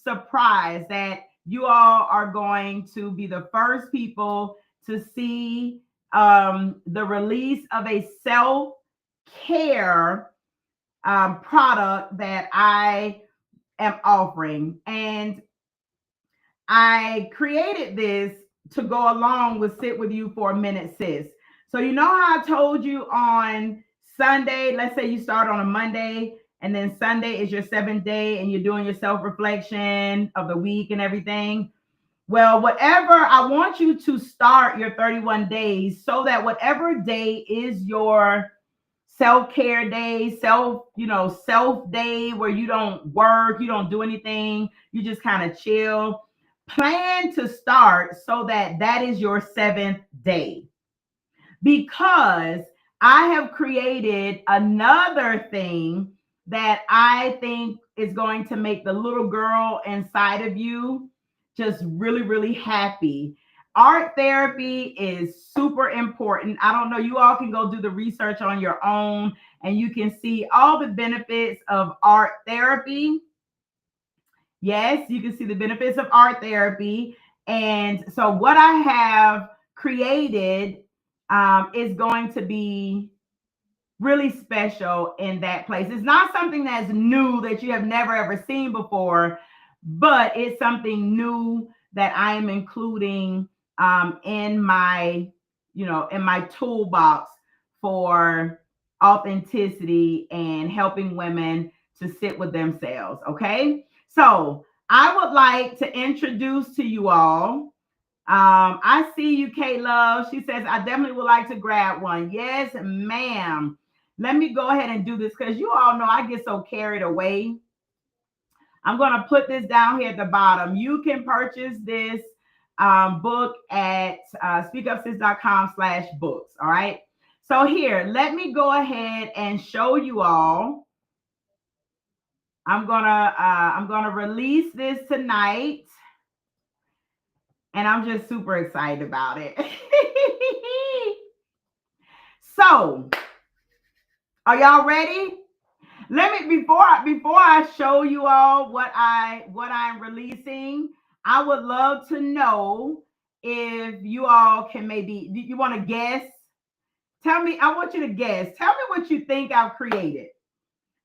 surprise that you all are going to be the first people to see the release of a self-care product that I am offering. And I created this to go along with Sit With You for a Minute, Sis. So you know how I told you on Sunday, let's say you start on a Monday, and then Sunday is your 7th day, and you're doing your self-reflection of the week and everything. Well, whatever, I want you to start your 31 days so that whatever day is your self-care day, self day where you don't work, you don't do anything, you just kind of chill. Plan to start so that that is your 7th day, because I have created another thing that I think is going to make the little girl inside of you just really, really happy. Art therapy is super important. I don't know, you all can go do the research on your own and you can see all the benefits of art therapy. Yes, you can see the benefits of art therapy. And so what I have created is going to be really special in that place. It's not something that's new that you have never ever seen before, but it's something new that I am including in my toolbox for authenticity and helping women to sit with themselves. Okay. So I would like to introduce to you all. I see you, Kate Love. She says, I definitely would like to grab one. Yes, ma'am. Let me go ahead and do this because you all know I get so carried away. I'm going to put this down here at the bottom. You can purchase this book at speakupsis.com/books. All right. So here, let me go ahead and show you all. I'm gonna release this tonight, and I'm just super excited about it. So, are y'all ready? Let me before I show you all what I'm releasing, I would love to know if you all can you want to guess. Tell me, I want you to guess. Tell me what you think I've created.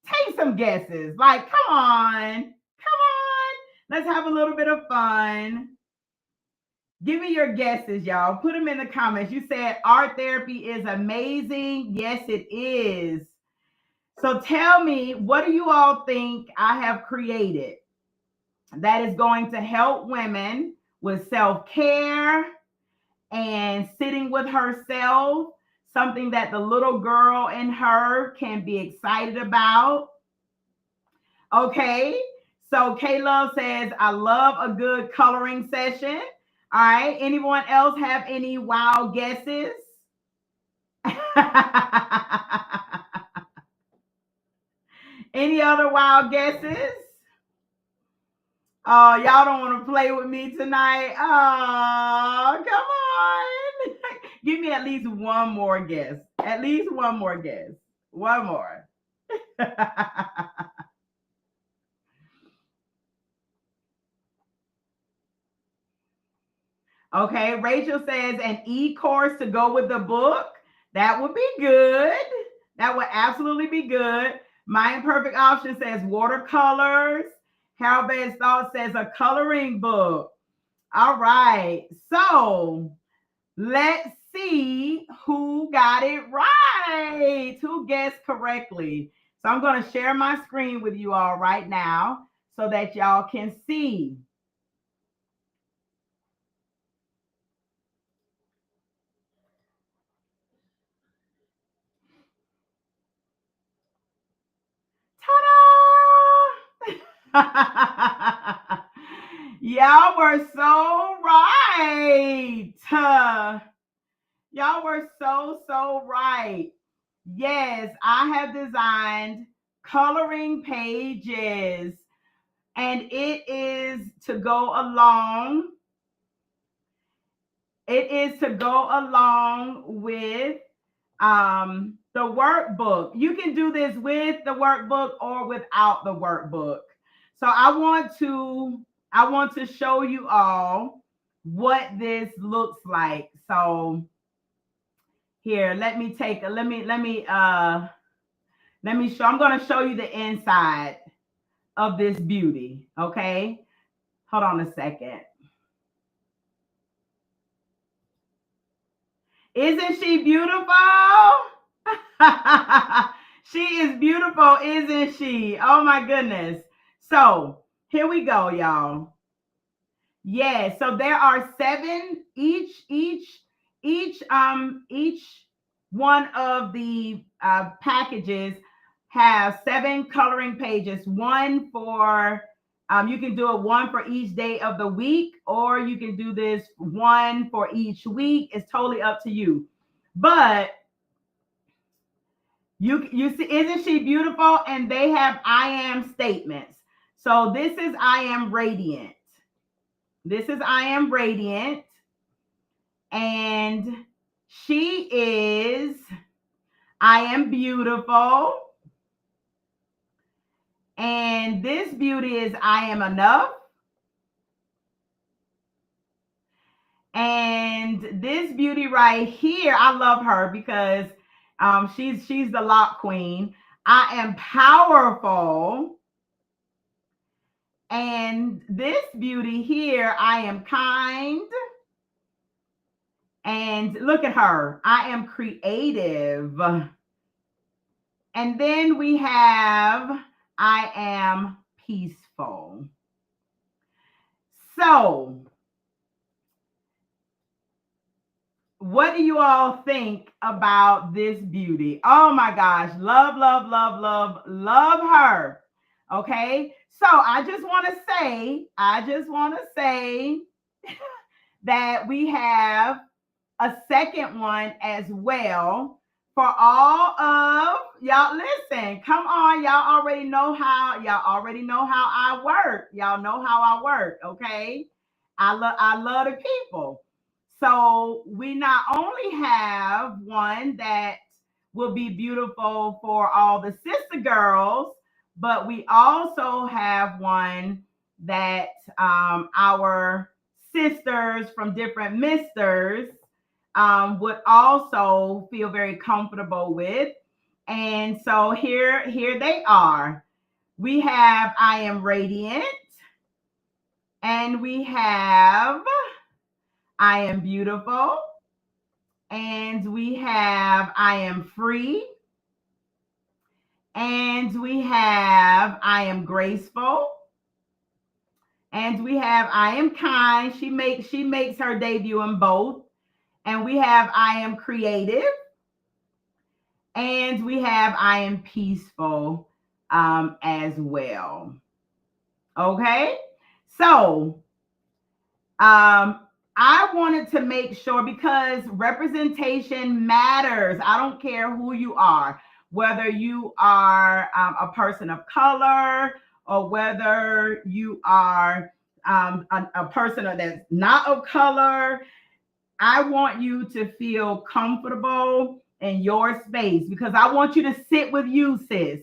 Take some guesses. Like, come on. Let's have a little bit of fun. Give me your guesses, y'all. Put them in the comments. You said art therapy is amazing. Yes, it is. So tell me, what do you all think I have created that is going to help women with self-care and sitting with herself, something that the little girl in her can be excited about? Okay. So K-Love says, I love a good coloring session. All right. Anyone else have any wild guesses? Any other wild guesses? Oh, y'all don't want to play with me tonight. Oh, come on. Give me at least one more guess. At least one more guess. One more. Okay, Rachel says an e-course to go with the book. That would be good. That would absolutely be good. My imperfect option says watercolors. Harold Bates Thought says a coloring book. All right. So let's see who got it right. Who guessed correctly? So I'm going to share my screen with you all right now so that y'all can see. Ta-da! Y'all were so right. Y'all were so right. Yes, I have designed coloring pages, and it is to go along. It is to go along with the workbook. You can do this with the workbook or without the workbook. So I want to show you all what this looks like. So here, let me show. I'm going to show you the inside of this beauty. Okay, hold on a second. Isn't she beautiful? She is beautiful, isn't she? Oh my goodness. So here we go, y'all. Yeah, so there are seven each one of the packages have seven coloring pages. One for you can do it one for each day of the week, or you can do this one for each week. It's totally up to you. But you see, isn't she beautiful? And they have I am statements. So this is I am radiant. This is I am radiant. And she is I am beautiful. And this beauty is I am enough. And this beauty right here, I love her because she's the lock queen. I am powerful. And this beauty here, I am kind. And look at her, I am creative. And then we have I am peaceful. So, what do you all think about this beauty? Oh my gosh, love, love, love, love, love her. Okay, so I just want to say that we have a second one as well for all of y'all. Listen, come on, y'all already know how I work. Y'all know how I work, okay? I love the people. So we not only have one that will be beautiful for all the sister girls, but we also have one that our sisters from different misters would also feel very comfortable with. And so here they are. We have I am radiant, and we have I am beautiful, and we have I am free, And we have I am graceful. And we have I am kind. She makes her debut in both. And we have I am creative. And we have I am peaceful as well. Okay. So I wanted to make sure because representation matters. I don't care who you are, whether you are a person of color or whether you are a person that's not of color. I want you to feel comfortable in your space because I want you to sit with you, sis.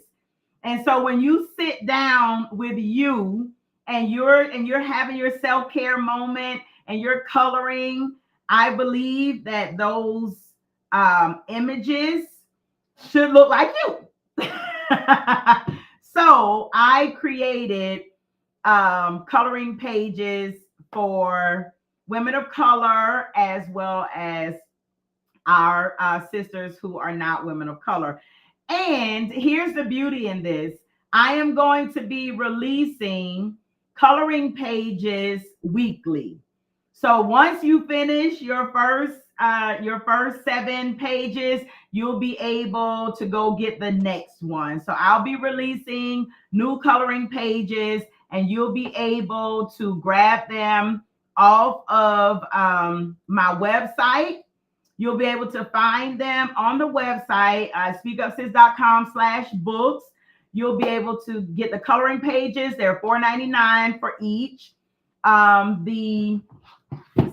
And so when you sit down with you and you're having your self-care moment and you're coloring, I believe that those images should look like you. So I created coloring pages for women of color as well as our sisters who are not women of color. And here's the beauty in this. I am going to be releasing coloring pages weekly. So once you finish your first 7 pages, you'll be able to go get the next one. So I'll be releasing new coloring pages and you'll be able to grab them off of my website. You'll be able to find them on the website, speakupsis.com/books. You'll be able to get the coloring pages. They're $4.99 for each. The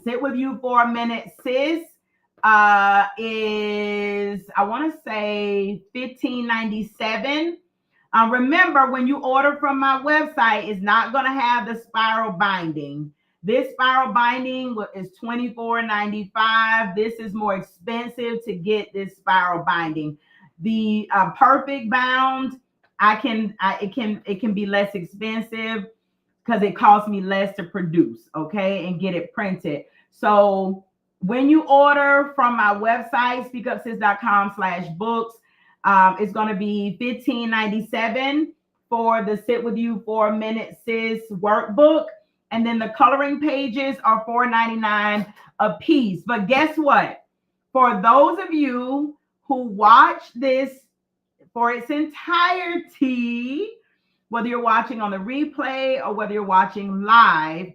Sit With You for a Minute, Sis is, I want to say, $15.97. Remember, when you order from my website, it's not going to have the spiral binding. This spiral binding is $24.95. This is more expensive to get this spiral binding. The perfect bound, it can be less expensive because it costs me less to produce, okay, and get it printed. So when you order from my website, speakupsis.com/books, it's going to be $15.97 for the Sit With You for a Minute, Sis workbook. And then the coloring pages are $4.99 a piece. But guess what? For those of you who watch this for its entirety, whether you're watching on the replay or whether you're watching live,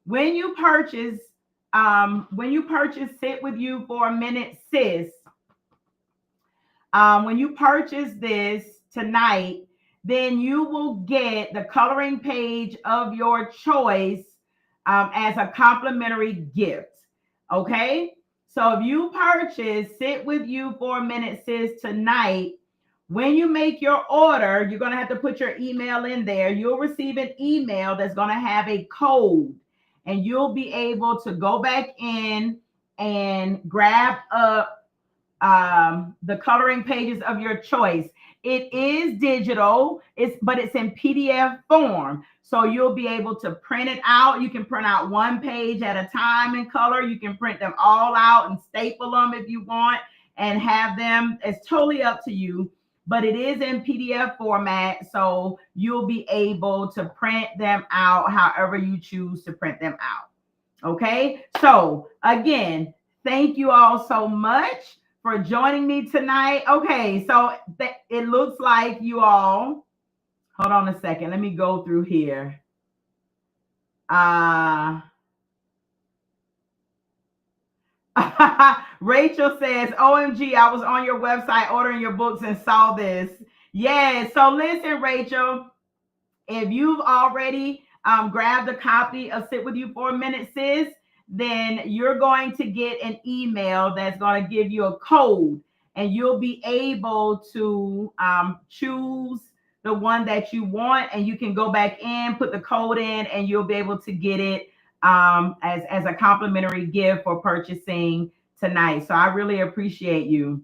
when you purchase Sit With You for a Minute, Sis, when you purchase this tonight, then you will get the coloring page of your choice as a complimentary gift. Okay? So if you purchase Sit With You for a Minute, Sis tonight, when you make your order, you're going to have to put your email in there. You'll receive an email that's going to have a code, and you'll be able to go back in and grab up the coloring pages of your choice. It is digital, but it's in PDF form. So you'll be able to print it out. You can print out one page at a time in color. You can print them all out and staple them if you want and have them. It's totally up to you, but it is in PDF format. So you'll be able to print them out however you choose to print them out. Okay. So again, thank you all so much for joining me tonight. Okay, so it looks like you all, hold on a second. Let me go through here. Rachel says, OMG, I was on your website ordering your books and saw this. Yeah, so listen, Rachel, if you've already grabbed a copy of Sit With You for a Minute, Sis, then you're going to get an email that's going to give you a code, and you'll be able to choose the one that you want, and you can go back in, put the code in, and you'll be able to get it as a complimentary gift for purchasing tonight. So I really appreciate you.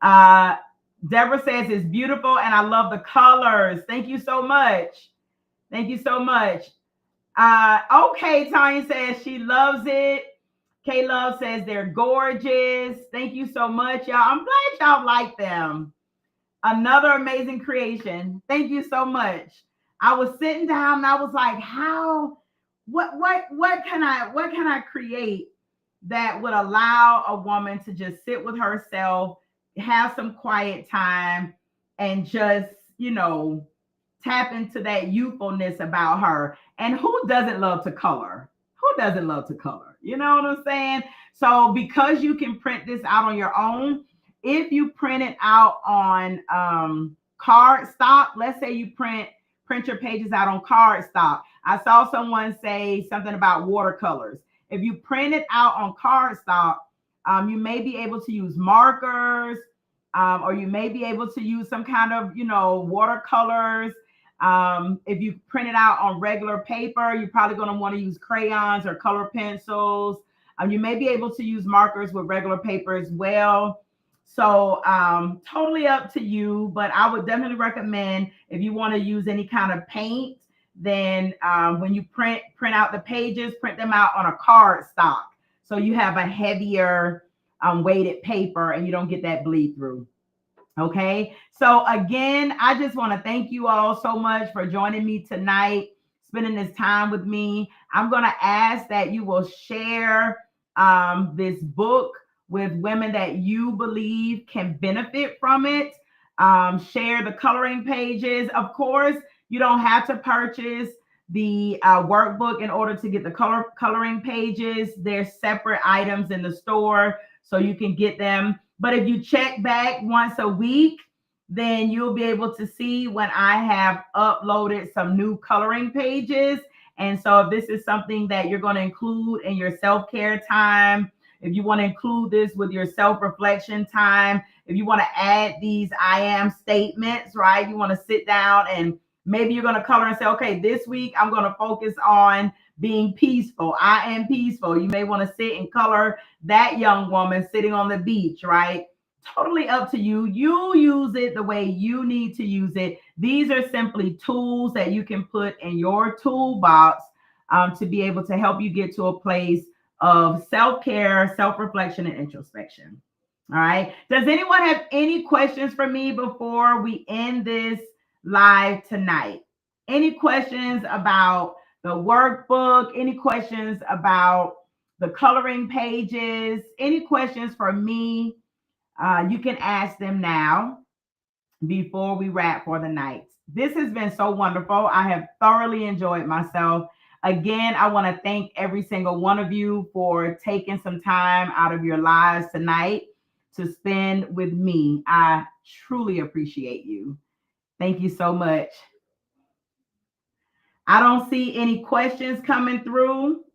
Deborah says it's beautiful and I love the colors. Thank you so much. Thank you so much. Okay, Tanya says she loves it. K Love says they're gorgeous. Thank you so much, y'all. I'm glad y'all like them. Another amazing creation. Thank you so much. I was sitting down and I was like, how what can I create that would allow a woman to just sit with herself, have some quiet time, and just, tap into that youthfulness about her. And who doesn't love to color? Who doesn't love to color? You know what I'm saying? So because you can print this out on your own, if you print it out on card stock, let's say you print your pages out on card stock. I saw someone say something about watercolors. If you print it out on card stock, you may be able to use markers, or you may be able to use some kind of, watercolors. If you print it out on regular paper, you're probably going to want to use crayons or color pencils. You may be able to use markers with regular paper as well. So totally up to you, but I would definitely recommend, if you want to use any kind of paint, then when you print out the pages, print them out on a card stock. So you have a heavier weighted paper and you don't get that bleed through. Okay. So again, I just want to thank you all so much for joining me tonight, spending this time with me. I'm going to ask that you will share this book with women that you believe can benefit from it. Share the coloring pages. Of course, you don't have to purchase the workbook in order to get the coloring pages. There's separate items in the store, so you can get them. But if you check back once a week, then you'll be able to see when I have uploaded some new coloring pages. And so if this is something that you're going to include in your self-care time, if you want to include this with your self-reflection time, if you want to add these I am statements, right? You want to sit down and maybe you're going to color and say, okay, this week I'm going to focus on being peaceful. I am peaceful. You may want to sit and color that young woman sitting on the beach, right? Totally up to you. You use it the way you need to use it. These are simply tools that you can put in your toolbox to be able to help you get to a place of self-care, self-reflection, and introspection. All right. Does anyone have any questions for me before we end this live tonight? Any questions about the workbook? Any questions about the coloring pages? Any questions for me? You can ask them now before we wrap for the night. This has been so wonderful. I have thoroughly enjoyed myself. Again, I want to thank every single one of you for taking some time out of your lives tonight to spend with me. I truly appreciate you. Thank you so much. I don't see any questions coming through.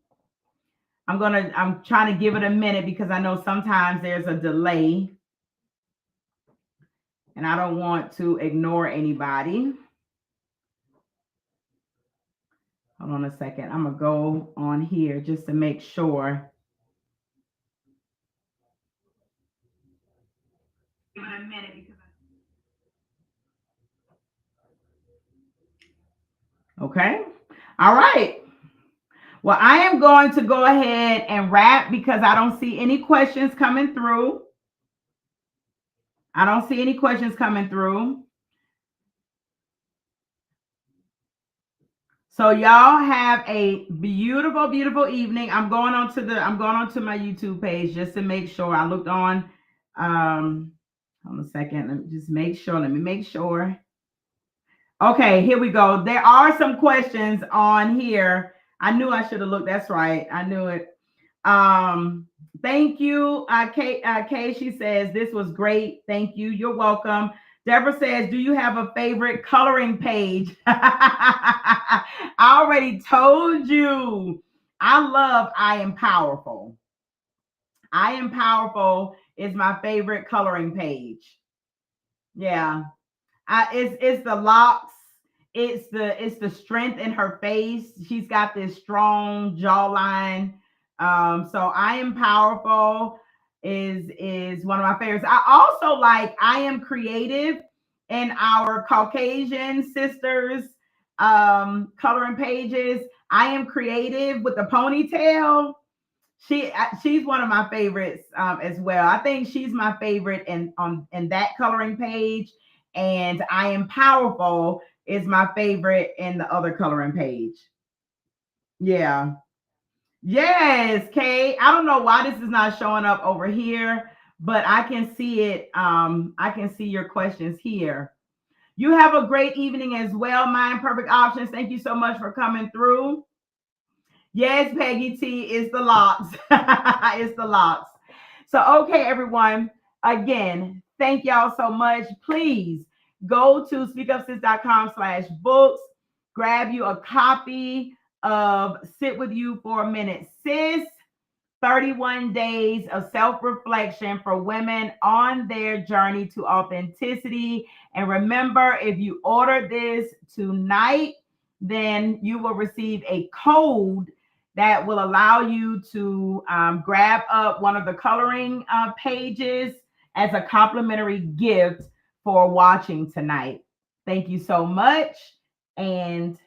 I'm trying to give it a minute because I know sometimes there's a delay and I don't want to ignore anybody. Hold on a second. I'm going to go on here just to make sure. Give it a minute because okay. All right. Well, I am going to go ahead and wrap because I don't see any questions coming through. I don't see any questions coming through. So y'all have a beautiful, beautiful evening. I'm going on to my YouTube page just to make sure. I looked on. Hold on a second. Let me just make sure. Let me make sure. Okay, here we go. There are some questions on here. I knew I should have looked. That's right. I knew it. Thank you. Kay, she says, this was great. Thank you. You're welcome. Deborah says, do you have a favorite coloring page? I already told you. I love I Am Powerful. I Am Powerful is my favorite coloring page. Yeah. It's the locks. It's the strength in her face. She's got this strong jawline. So I Am Powerful is one of my favorites. I also like I Am Creative in our Caucasian sisters coloring pages. I Am Creative with the ponytail. She's one of my favorites as well. I think she's my favorite in that coloring page. And I Am Powerful is my favorite in the other coloring page. Yeah. Yes, Kay. I don't know why this is not showing up over here, but I can see it. I can see your questions here. You have a great evening as well, Mind Perfect Options. Thank you so much for coming through. Yes, Peggy T, it's the locks. It's the locks. So, okay, everyone. Again, thank y'all so much. Please go to speakupsis.com/books. Grab you a copy of Sit With You for a Minute, Sis. 31 days of self reflection for women on their journey to authenticity. And remember, if you order this tonight, then you will receive a code that will allow you to grab up one of the coloring pages as a complimentary gift for watching tonight. Thank you so much. And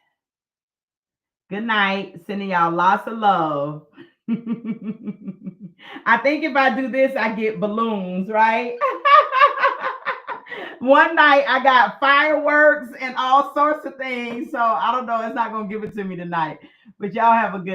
good night. Sending y'all lots of love. I think if I do this, I get balloons, right? One night I got fireworks and all sorts of things. So I don't know. It's not going to give it to me tonight. But y'all have a good